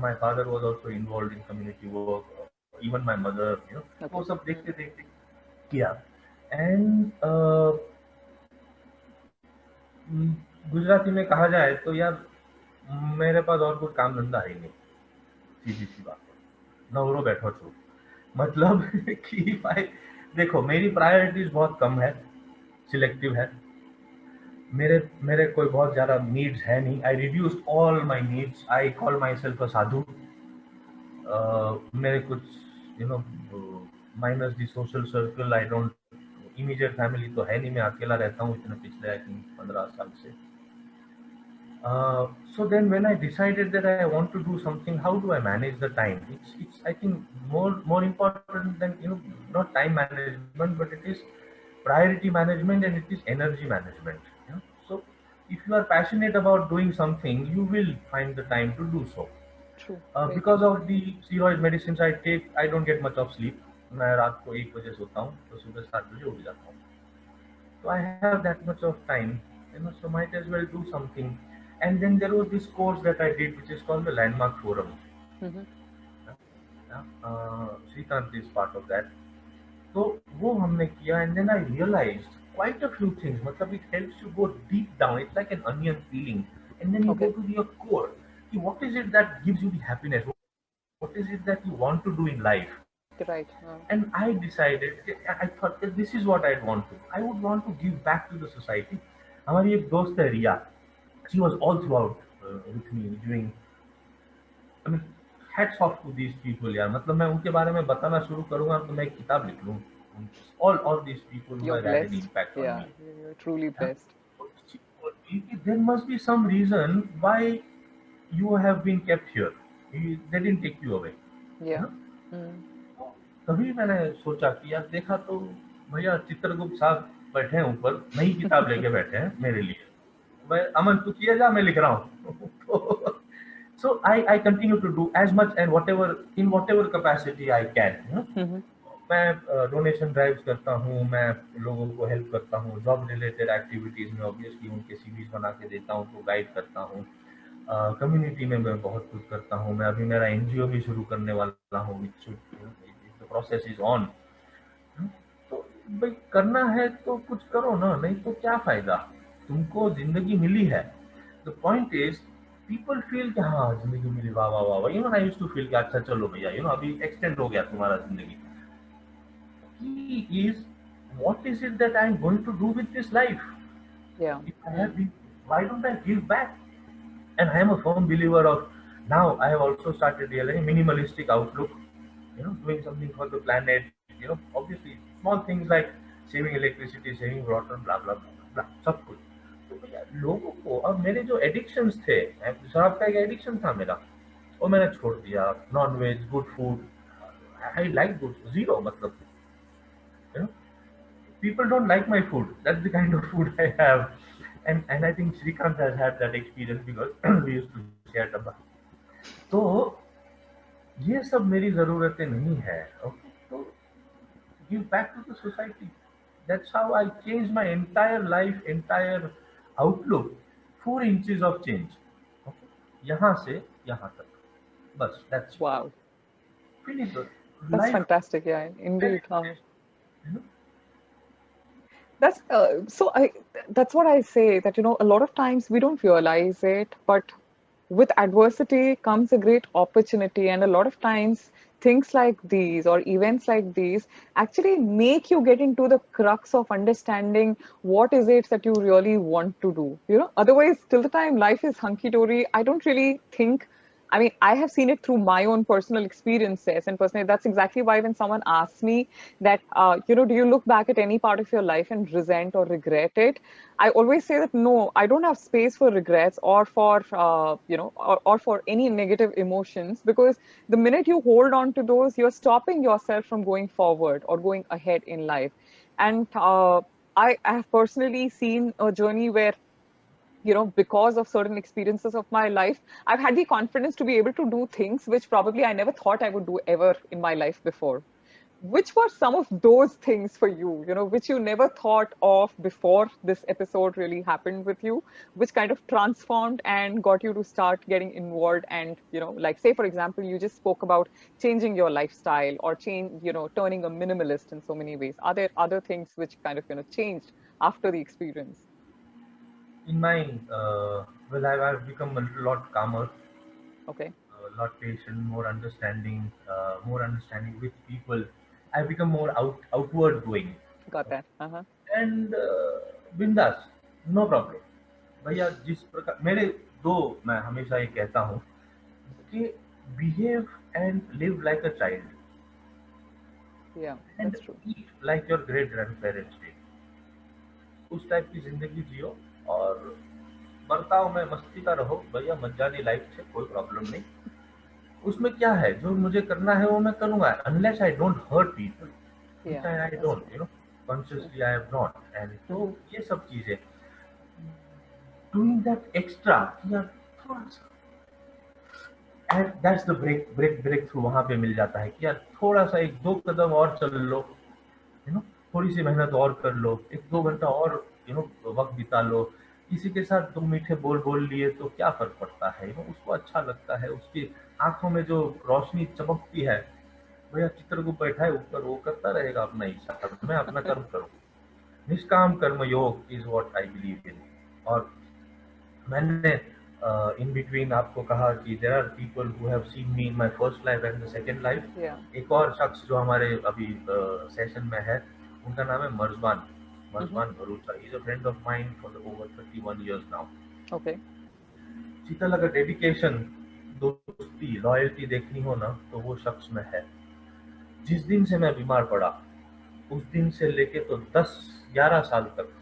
My father was also involved in community work. Even my mother, वो Okay. सब देखते देखते किया. And गुजराती में कहा जाए तो यार मेरे पास और कोई काम धंधा है ही नहीं. सीधी सी बात है. नवरो बैठो छो. मतलब कि भाई देखो मेरी प्रायोरिटीज बहुत कम है, सिलेक्टिव है. मेरे मेरे कोई बहुत ज्यादा नीड्स है नहीं. I reduced all my needs. I call myself a sadhu. मेरे कुछ minus the social circle. I don't immediate family तो है नहीं. मैं अकेला रहता हूँ इतने पिछले आई थिंक 15 साल से. So then when I decided that I want to do something, how do I manage the time? It's I think more important than not time management, but it is priority management and it is energy management. So if you are passionate about doing something, you will find the time to do so. True. Because of the steroid medicines I take, I don't get much of sleep. मैं रात को 1 बजे सोता हूँ तो सुबह 7 बजे उठ जाता हूँ. So I have that much of time, so might as well do something. And then there was this course that I did, which is called the Landmark Forum. Mm-hmm. Srikanth is part of that. So वो हमने किया, and then I realized quite a few things. मतलब it helps you go deep down. It's like an onion peeling, and then you Okay. go to your core. What is it that gives you the happiness? What is it that you want to do in life? Right. And I decided, I thought that this is what I'd want to. I would want to give back to the society. हमारी एक दोस्त है रिया. She was all throughout with me doing. I mean, hats off to these people यार. मतलब मैं उनके बारे में बताना शुरू करूँगा तो मैं एक किताब लिख लूँ. All these people who You're have had an blessed. impact on Yeah, me. you're truly Yeah. blessed. She told me कि there must be some reason why you have been kept here. They didn't take you away. Yeah. तभी मैंने सोचा कि यार देखा तो भैया चित्रगुप्त साहब बैठे हैं ऊपर, नई किताब लेके बैठे हैं मेरे लिए. मैं अमन तू किया जा, मैं लिख रहा हूँ. So I continue to do as much and whatever capacity I can. Mm-hmm. मैं डोनेशन ड्राइव्स करता हूँ, मैं लोगों को हेल्प करता हूँ. जॉब रिलेटेड एक्टिविटीज में ऑब्वियसली उनके सीवीज बना के देता हूँ, तो गाइड करता हूँ. कम्युनिटी में मैं बहुत कुछ करता हूँ. मैं अभी मेरा एनजीओ भी शुरू करने वाला हूँ. The process is on. तो भाई करना है तो कुछ करो ना, नहीं तो क्या फायदा. तुमको जिंदगी मिली है. The point is people feel कि हाँ जिंदगी मिली, वाह वाह वाह वाह. आई यूज्ड टू फील कि अच्छा चलो भैया अभी एक्सटेंड हो गया तुम्हारा जिंदगी. Key is what is it that I'm going to do with this life? Yeah. If I have been, why don't I give back? And I am a firm believer of, now I have also started realizing minimalistic outlook, doing something for the planet, obviously small things like saving electricity, saving water, blah blah blah blah, सब कुछ. तो भैया लोगों को अब मेरे जो addictions थे, शराब का एक एडिक्शन था मेरा, वो मैंने छोड़ दिया. Non veg, good food, I like good zero. मतलब people don't like my food. That's the kind of food I have. And I think Srikanth has had that experience because we used to share dabba. तो ये सब मेरी जरूरतें नहीं है. Okay, तो give back to the society. That's how I changed my entire life, entire outlook. 4 inches of change. Okay, यहाँ से यहाँ तक. बस that's it. Wow. Finish the That's life. fantastic. Yeah, indeed. You know? That's that's what I say, that a lot of times we don't realize it, but with adversity comes a great opportunity, and a lot of times things like these or events like these actually make you get into the crux of understanding what is it that you really want to do. Otherwise, till the time life is hunky-dory, I don't really think. I mean, I have seen it through my own personal experiences, and personally, that's exactly why when someone asks me that, do you look back at any part of your life and resent or regret it? I always say that no, I don't have space for regrets or for, or for any negative emotions, because the minute you hold on to those, you're stopping yourself from going forward or going ahead in life. And I have personally seen a journey where, because of certain experiences of my life, I've had the confidence to be able to do things which probably I never thought I would do ever in my life before. which were some of those things for you, which you never thought of before this episode really happened with you, which kind of transformed and got you to start getting involved? And, like, say, for example, you just spoke about changing your lifestyle or turning a minimalist in so many ways. Are there other things which kind of, changed after the experience? In my well, I've become a lot calmer, Okay, a lot patient, more understanding with people. I've become more outward going got that. Uh-huh. and बिंदास, no problem भैया। जिस प्रकार मेरे दो, मैं हमेशा ये कहता हूँ कि behave and live like a child Yeah, and that's true. Eat like your great grand parents day. उस टाइप की जिंदगी जियो और बर्ताव में मस्ती का रहो भैया। मजानी लाइफ से कोई प्रॉब्लम नहीं। उसमें क्या है, जो मुझे करना है वो मैं करूंगा, unless I don't hurt people, Yeah, which I that's don't, true. True. Consciously I have not. And तो Hmm. ये सब चीजें डूइंग दैट एक्स्ट्रा यार, थोड़ा सा, and that's the breakthrough वहां पे मिल जाता है कि यार थोड़ा सा एक दो कदम और चल लो, यू नो, थोड़ी सी मेहनत और कर लो, एक दो घंटा और वक्त बिता लो, किसी के साथ दो मीठे बोल बोल लिए तो क्या फर्क पड़ता है, उसको अच्छा लगता है, उसकी आंखों में जो रोशनी चमकती है, भैया चित्र को बैठा है ऊपर, वो करता रहेगा अपना हिसाब, मैं अपना कर्म करूँ। Nishkam karma yoga is what I believe in. और मैंने इन बिटवीन आपको कहा कि there are people who have seen me in my first life and the second Yeah. Life. एक और शख्स जो हमारे अभी सेशन में है, उनका नाम है Marzban, Hmm. Marzban Bharucha. He is a friend of mine for over 31 years now. Okay. Sheetal, अगर डेडिकेशन, दोस्ती, लॉयल्टी देखनी हो ना तो वो शख्स में है। जिस दिन से मैं बीमार पड़ा, उस दिन से लेके तो 10-11 साल तक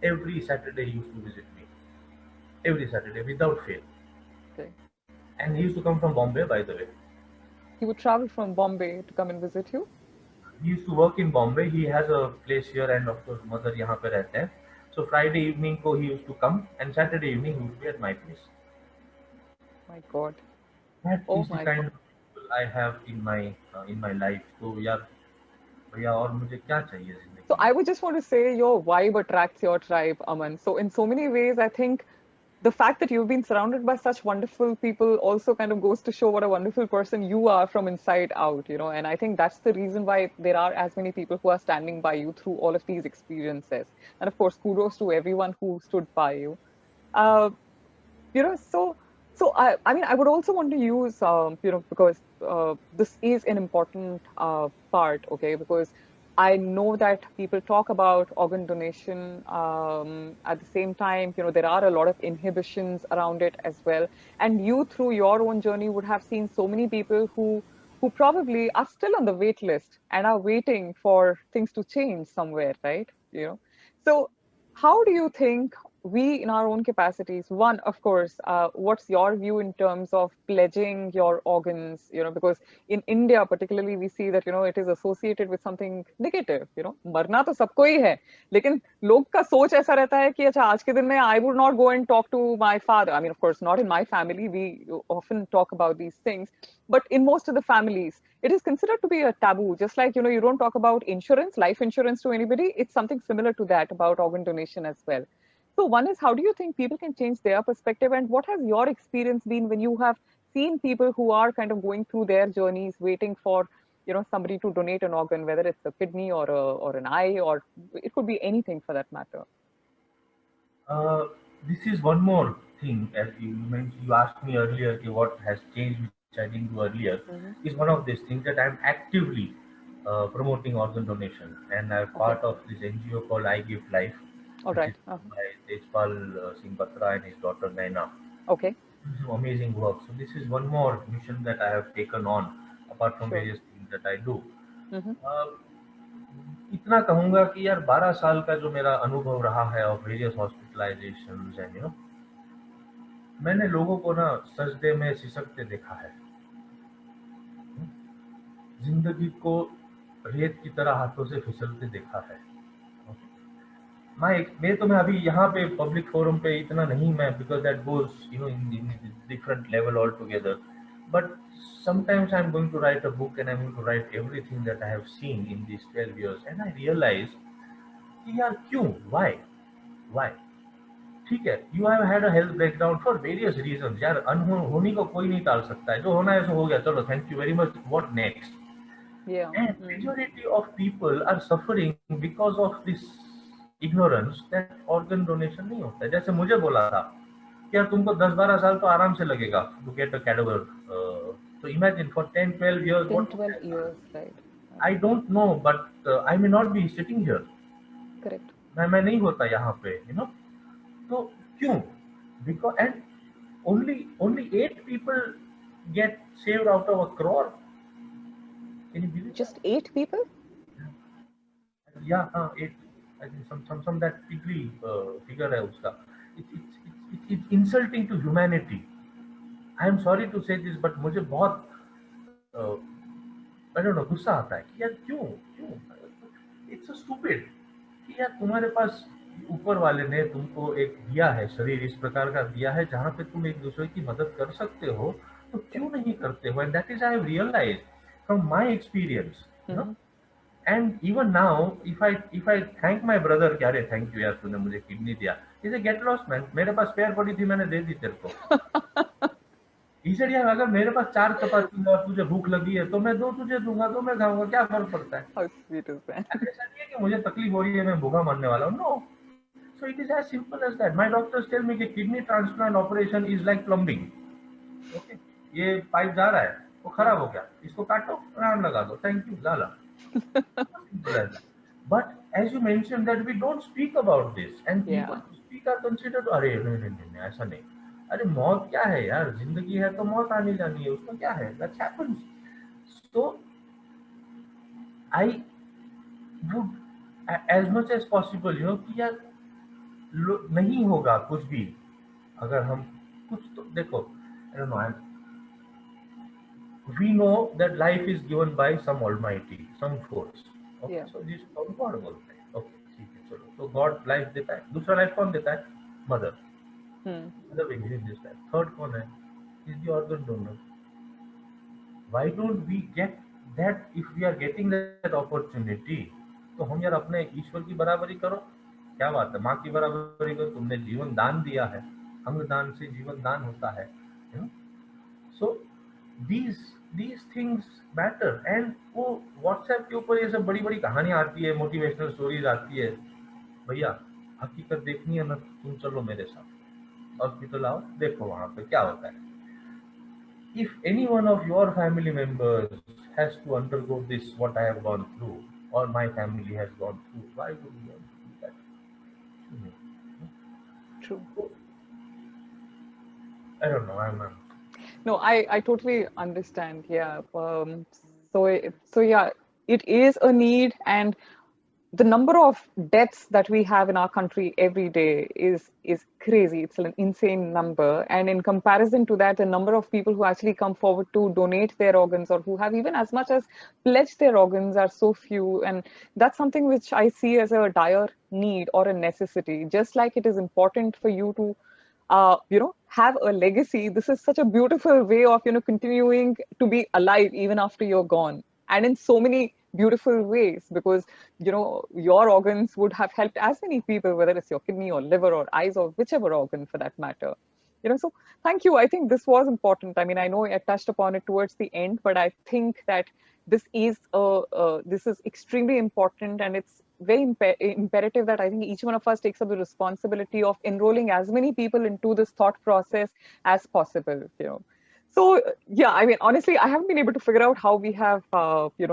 every Saturday he used to visit me, every Saturday without fail. Okay. And he used to come from Bombay, by the way. He would travel from Bombay to come and visit you? He used to work in Bombay. He has a place here, and of course, mother यहाँ पे रहते हैं. So Friday evening को he used to come, and Saturday evening he would be at my place. My God. That Oh is the my kind God. of people I have in my life. तो यार भैया और मुझे क्या चाहिए So जिंदगी में? I would just want to say your vibe attracts your tribe, Aman. So in so many ways, I think the fact that you've been surrounded by such wonderful people also kind of goes to show what a wonderful person you are from inside out. And I think that's the reason why there are as many people who are standing by you through all of these experiences. And of course, kudos to everyone who stood by you. Uh, so I mean, I would also want to use because this is an important part, okay, because I know that people talk about organ donation. At the same time, there are a lot of inhibitions around it as well, and you through your own journey would have seen so many people who probably are still on the wait list and are waiting for things to change somewhere, right? So how do you think we in our own capacities, one, of course, what's your view in terms of pledging your organs, because in India particularly we see that it is associated with something negative, मरना तो सबको ही है, लेकिन लोग का सोच ऐसा रहता है कि अच्छा आज के दिन में I would not go and talk to my father. I mean, of course not in my family, we often talk about these things, but in most of the families it is considered to be a taboo. Just like you don't talk about insurance, life insurance to anybody, it's something similar to that about organ donation as well. So one is, how do you think people can change their perspective, and what has your experience been when you have seen people who are kind of going through their journeys waiting for somebody to donate an organ, whether it's a kidney or an eye, or it could be anything for that matter? Uh, this is one more thing, as you mentioned, you asked me earlier कि what has changed which I didn't do earlier, Hmm. is one of these things that I'm actively promoting organ donation, and I'm Okay. part of this NGO called I Give Life, All which is right. Uh-huh. by Tejpal Singh Batra and his daughter Naina. Okay. Amazing work. So this is one more mission that I have taken on, apart from Sure. various things that I do. Hmm. Uh, इतना कहूंगा कि यार 12 साल का जो मेरा अनुभव रहा है ऑफ वेरियस हॉस्पिटलाइजेशंस एंड मैंने लोगों को ना सजदे में सिसकते देखा है, जिंदगी को रेत की तरह हाथों से फिसलते देखा है। मैं अभी यहाँ पे पब्लिक फोरम पे इतना नहीं, मैं because that goes in different level all together, But sometimes I'm going to write a book and I'm going to write everything that I have seen in these 12 years, and I realize कि यार क्यों, why? ठीक है, you have had a health breakdown for various reasons यार, अनहोनी को कोई नहीं टाल सकता है, जो होना है सो हो गया, चलो thank you very much, what next? Yeah. And majority of people are suffering because of this ignorance that organ donation नहीं होता है। जैसे मुझे बोला था कि यार तुमको 10-12 साल तो आराम से लगेगा टू गेट अ कैडेवर, तो imagine for 10-12 years 10, what would 12 have years, right? I don't know, but I may not be sitting here. Correct. मैं नहीं होता यहाँ पे, यू नो। तो क्यों? Because and only 8 people get saved out of a crore. Can you believe Just 8 people? that? Yeah, 8. I think some that degree figure है उसका. It's insulting to humanity. I am sorry to say this, but मुझे बहुत I don't know गुस्सा आता है कि यार क्यों क्यों? It's so stupid कि यार तुम्हारे पास ऊपर वाले ने तुमको एक दिया है, शरीर इस प्रकार का दिया है जहाँ पे तुम एक दूसरे की मदद कर सकते हो, तो क्यों नहीं करते हो? And that is I have realised from my experience, you know. And even now if I thank my brother कि अरे थैंक यू यार तूने मुझे किडनी दिया, इसे गेट लॉस्ट मैन, मेरे पास स्पेयर पड़ी थी मैंने दे दी तेरे को। इसे यार अगर मेरे पास 4 चपाती है और तुझे भूख लगी है तो मैं 2 तुझे दूंगा, तो मैं खाऊंगा, क्या फर्क पड़ता है? How sweet is that? ऐसा नहीं है कि मुझे तकलीफ हो रही है मैं भूखा मरने वाला हूँ, no. So it is as simple as that. My doctors tell me कि kidney transplant operation is like plumbing. Okay, ये पाइप जा रहा है, वो खराब हो गया, इसको काटो, राउंड लगा दो, थैंक यू, झाला। Simple as that. But as you mentioned that we don't speak about this, and people Yeah. who speak are considered अरे नहीं नहीं नहीं ऐसा नहीं, अरे मौत क्या है यार, जिंदगी है तो मौत आनी जानी है, उसमें क्या है, that happens. So I would as much as possible, you know, कि यार नहीं होगा कुछ भी अगर हम कुछ तो देखो, I don't know, we know that life is given by some almighty, some force. Okay, Yeah. so this God बोलते हैं, okay ठीक है चलो, तो God life देता है, दूसरा लाइफ कौन देता है? Mother, mother will give this life, third कौन है? is the organ donor. Why don't we get that? If we are getting that opportunity, तो हम यार अपने ईश्वर की बराबरी करो, क्या बात है, माँ की बराबरी करो, तुमने जीवन दान दिया है, अंग दान से जीवन दान होता है, you know? So these things matter. And वो व्हाट्सएप के ऊपर ये सब बड़ी बड़ी कहानियां आती है, मोटिवेशनल स्टोरीज आती है, भैया हकीकत देखनी है ना, तुम चलो मेरे साथ हॉस्पिटल आओ, देखो वहां पे क्या होता है। If any one of your family members has to undergo this what I have gone through, or my family has gone through, why would we want to do that? True. I don't know, I'm No, I totally understand. Yeah. So yeah, it is a need, and the number of deaths that we have in our country every day is crazy. It's an insane number, and in comparison to that, the number of people who actually come forward to donate their organs or who have even as much as pledged their organs are so few, and that's something which I see as a dire need or a necessity. Just like it is important for you to have a legacy. This is such a beautiful way of, continuing to be alive even after you're gone. And in so many beautiful ways, because, your organs would have helped as many people, whether it's your kidney or liver or eyes or whichever organ for that matter. So thank you. I think this was important. I mean, I know I touched upon it towards the end, but I think that this is extremely important, and it's very imperative that I think each one of us takes up the responsibility of enrolling as many people into this thought process as possible. So yeah, I mean, honestly, I haven't been able to figure out how we have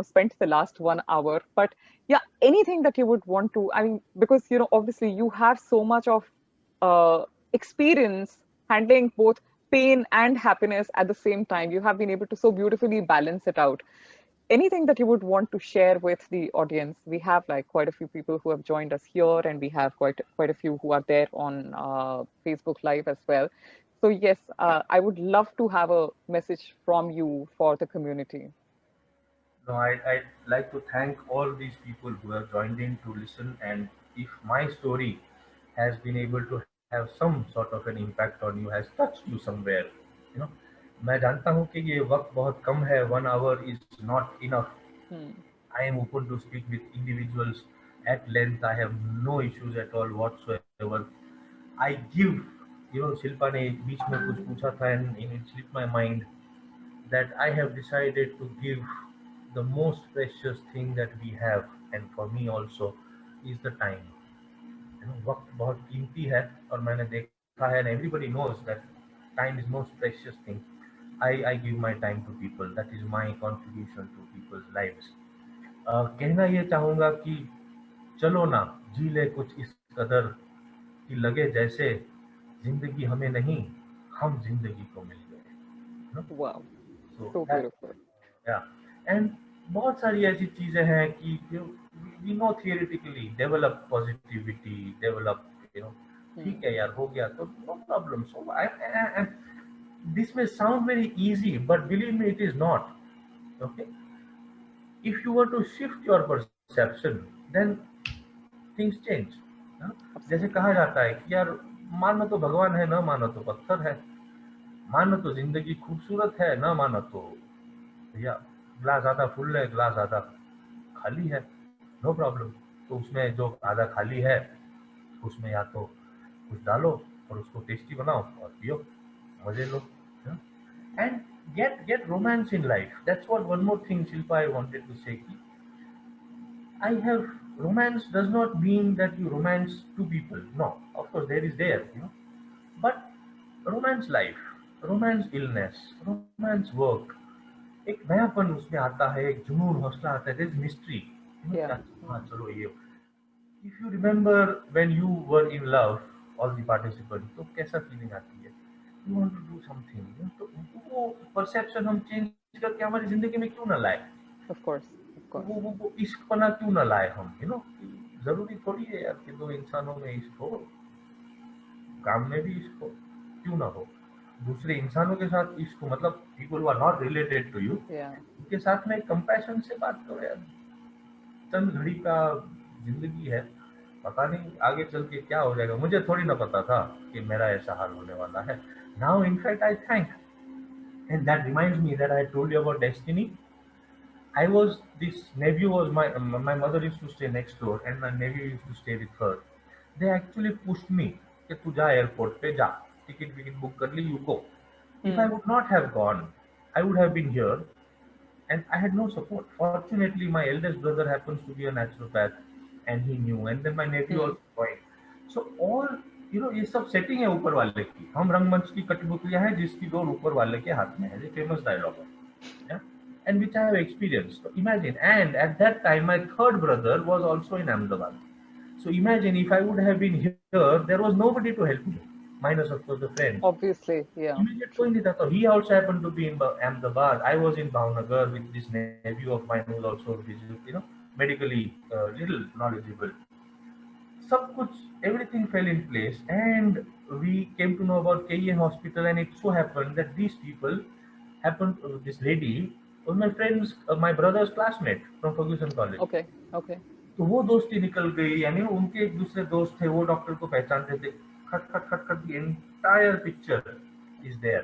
spent the last 1 hour, but yeah, anything that you would want to, I mean, because obviously you have so much of experience handling both pain and happiness at the same time. You have been able to so beautifully balance it out. Anything that you would want to share with the audience? We have like quite a few people who have joined us here, and we have quite a few who are there on Facebook Live as well. So yes, I would love to have a message from you for the community. No, I'd like to thank all these people who have joined in to listen. And if my story has been able to have some sort of an impact on you, has touched you somewhere, you know, मैं जानता हूँ कि ये वक्त बहुत कम है, 1 hour is not enough. Hmm. I am open to speak with individuals at length. I have no issues at all whatsoever. I give, Shilpa ने बीच में कुछ पूछा था and it slipped my mind that I have decided to give the most precious thing that we have, and for me also is the time. वक्त बहुत कीमती है और मैंने देखा है, and everybody knows that time is most precious thing. I give my time to people. That is my contribution to people's lives. कहना ये चाहूँगा कि चलो ना जी ले कुछ इस कदर कि लगे जैसे जिंदगी हमें नहीं, हम जिंदगी को मिल गए. Wow. So So that, beautiful. yeah. And बहुत सारी ऐसी चीजें हैं कि we know theoretically, develop positivity, develop, ठीक है यार हो गया तो no problem. So this may sound very easy, but believe me, it is not. Okay, if you were to shift your perception, then things change. हाँ? जैसे कहा जाता है कि यार मानो तो भगवान है, ना मानो तो पत्थर है, मानो तो जिंदगी खूबसूरत है, ना मानो तो भैया ग्लास आधा फुल है, ग्लास आधा खाली है. No problem. तो उसमें जो आधा खाली है उसमें या तो कुछ डालो और उसको टेस्टी बनाओ और पियो, मजे लो. And get romance in life. That's what one more thing, Shilpa, I wanted to say. I have romance does not mean that you romance two people. No, of course there is there. But romance life, romance illness, romance work, एक नयापन उसमें आता है, एक जुनून हौसला आता है, there is mystery. Yeah. क्या हाँ चलो ये. If you remember when you were in love, all the participants, तो कैसा फीलिंग आती है? You want to do something. तो वो परसेप्शन हम चेंज करके हमारी जिंदगी में क्यों ना लाए? Of course. Of course. वो इश्क पना क्यों ना लाए हम? जरूरी थोड़ी है यार कि दो इंसानों में इश्क हो, काम में भी इश्क हो, क्यों ना हो. दूसरे इंसानों के साथ इश्क हो, मतलब people who are not related to you, Yeah. उनके साथ में कंपैशन से बात करो यार. चंद घड़ी का जिंदगी है, पता नहीं आगे चल के क्या हो जाएगा. मुझे थोड़ी ना पता था कि मेरा ऐसा हाल होने वाला है. Now in fact I thank, and that reminds me that I told you about destiny. I was this nephew was my mother used to stay next door and my nephew used to stay with her. They actually pushed me कि तू जा airport पे जा, ticket wicket book कर ली, you go. If I would not have gone, I would have been here and I had no support. Fortunately, my eldest brother happens to be a naturopath and he knew, and then my nephew Hmm. also joined. So all ये सब setting है ऊपर वाले की. हम रंगमंच की कठपुतलियां हैं जिसकी डोर ऊपर वाले के हाथ में है. ये फेमस डायलॉग है. Yeah? And which I have experienced. So imagine, and at that time, my third brother was also in Ahmedabad. So imagine if I would have been here, there was nobody to help me, minus of course the friend. Obviously. Yeah. Immediate कोई नहीं था. So he also happened to be in Ahmedabad. I was in Bhavnagar with this nephew of mine who was also medically little knowledgeable. सब कुछ, everything fell in place, and we came to know about KEM hospital, and it so happened that these people happened, this lady was my friend's, my brother's classmate from Ferguson College. Okay. Okay. तो वो दोस्ती निकल गई, यानी उनके एक दूसरे दोस्त थे, वो डॉक्टर को पहचानते थे. खट खट खट खट, the entire picture is there.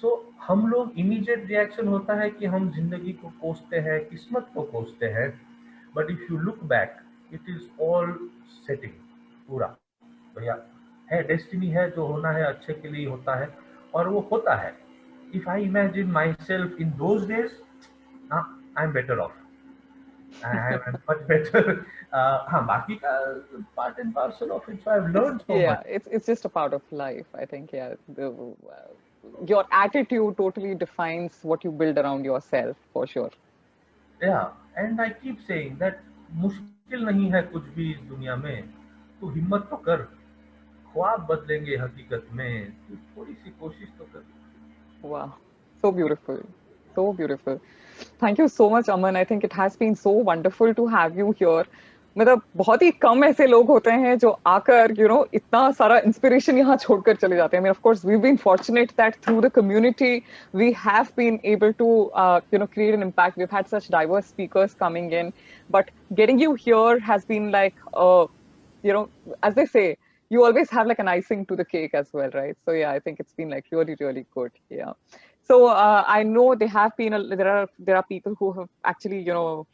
So हम लोग immediate reaction होता है कि हम जिंदगी को कोसते हैं, किस्मत को कोसते हैं. But if you look back, it is all setting पूरा. भैया है, डेस्टिनी है, जो होना है अच्छे के लिए होता है और वो होता है. If I imagine myself in those days, I'm better off. I'm much better. हाँ, बाकी का part and parcel of it. So I've learned so Yeah, much. it's just a part of life. I think, yeah, your attitude totally defines what you build around yourself, for sure. Yeah, and I keep saying that मुश्किल नहीं है कुछ भी इस दुनिया में. तू हिम्मत तो कर, ख्वाब बदलेंगे हकीकत में. तू थोड़ी सी कोशिश तो कर. Wow, so beautiful, so beautiful. Thank you so much, Aman. I think it has been so wonderful to have you here. मतलब बहुत ही कम ऐसे लोग होते हैं जो आकर इतना सारा इंस्पिरेशन यहाँ छोड़कर चले जाते हैं. I mean, of course, we've been fortunate that through the community we have been able to create an impact. We've had such diverse speakers coming in, but getting you here has been like as they say, you always have like an icing to the cake as well, right? So yeah, I think it's been like really, really good. Yeah. So I know there have been there are people who have actually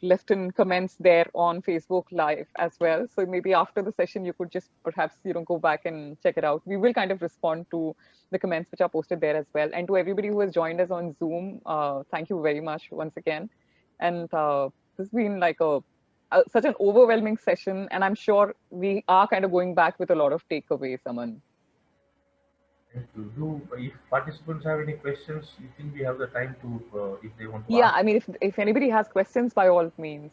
left in comments there on Facebook Live as well. So maybe after the session you could just perhaps go back and check it out. We will kind of respond to the comments which are posted there as well. And to everybody who has joined us on Zoom, thank you very much once again. And this has been like such an overwhelming session, and I'm sure we are kind of going back with a lot of takeaways, Aman. Thank you. If participants have any questions, you think we have the time to, if they want to Yeah, ask? I mean, if anybody has questions, by all means,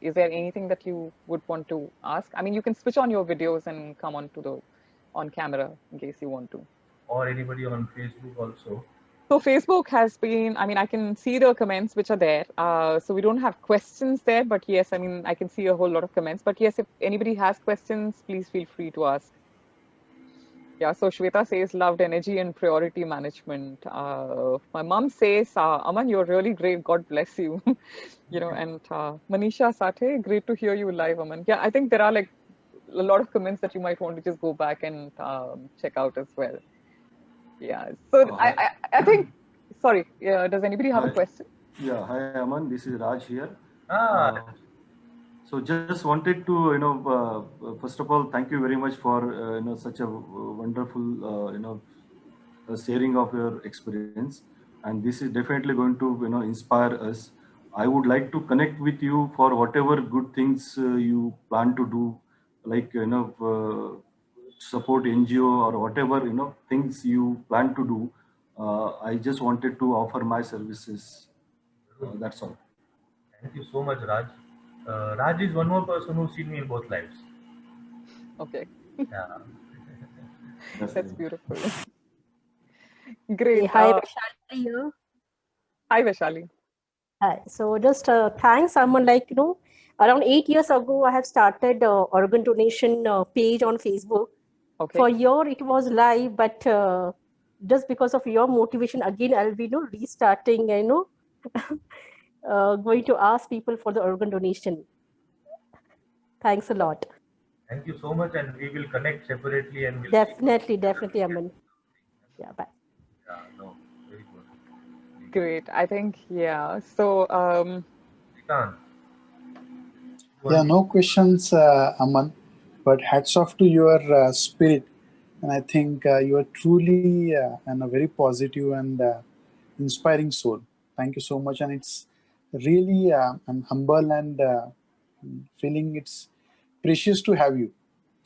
is there anything that you would want to ask? I mean, you can switch on your videos and come on camera in case you want to. Or anybody on Facebook also? So Facebook has been, I mean, I can see the comments which are there. So we don't have questions there, but yes, I mean, I can see a whole lot of comments. But yes, if anybody has questions, please feel free to ask. Yeah, so Shweta says loved energy and priority management. My mom says, Aman, you're really great. God bless you. And Manisha Sathe, great to hear you live, Aman. Yeah, I think there are like a lot of comments that you might want to just go back and check out as well. Yeah, so I think, sorry, does anybody have a Hi. question? Yeah, hi Aman, this is Raj here. Ah, So just wanted to, first of all, thank you very much for, such a wonderful, sharing of your experience. And this is definitely going to, inspire us. I would like to connect with you for whatever good things you plan to do, like, support NGO or whatever, things you plan to do. I just wanted to offer my services. That's all. thank you so much, Raj. Raj is one more person who's seen me in both lives. Okay, Yeah. That's that's it. beautiful. Hey, Great. hi, Vaishali here. Hi, Vaishali. Hi. So just thanks, someone like, around 8 years ago, I have started organ donation page on Facebook. Okay. For your, it was live, but just because of your motivation, again, I'll be, restarting, going to ask people for the organ donation. Thanks a lot. Thank you so much, and we will connect separately and we'll Definitely, Aman. Yeah, bye. Yeah, no, very good. Great. I think, yeah. So, Srikanth, Yeah, no questions, Aman, but hats off to your spirit. And I think you are truly and a very positive and inspiring soul. Thank you so much. And it's really, I'm humble and feeling it's precious to have you.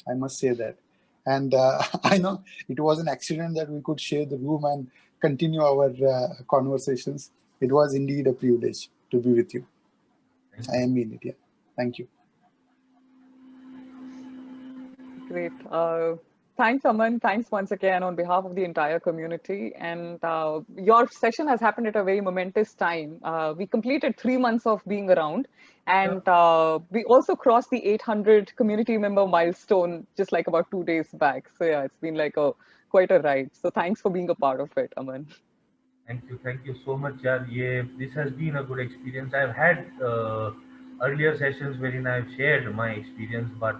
I must say that. And I know it was an accident that we could share the room and continue our conversations. It was indeed a privilege to be with you. I mean it. Yeah. Thank you. great. Thanks, Aman. Thanks once again on behalf of the entire community. And your session has happened at a very momentous time. We completed 3 months of being around, and we also crossed the 800 community member milestone just like about 2 days back. So yeah, it's been like quite a ride. So thanks for being a part of it, Aman. thank you so much, yaar. This has been a good experience. I've had earlier sessions wherein I've shared my experience, but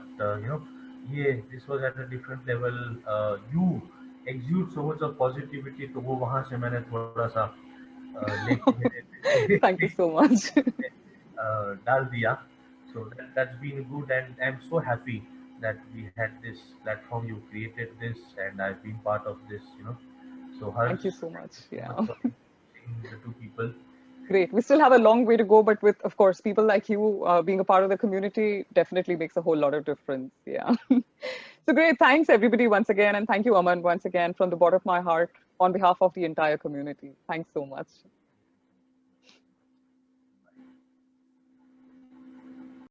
this was at a different level. You exude so much of positivity, तो वो वहाँ से मैंने थोड़ा सा लेके मेरे Thank you so much. डाल दिया. So that's been good, and I'm so happy that we had this platform. You created this, and I've been part of this. So Thank you so much. Yeah. much for the two people. Great. We still have a long way to go, but with, of course, people like you being a part of the community definitely makes a whole lot of difference. Yeah. So great. Thanks, everybody, once again. And thank you, Aman, once again, from the bottom of my heart, on behalf of the entire community. Thanks so much.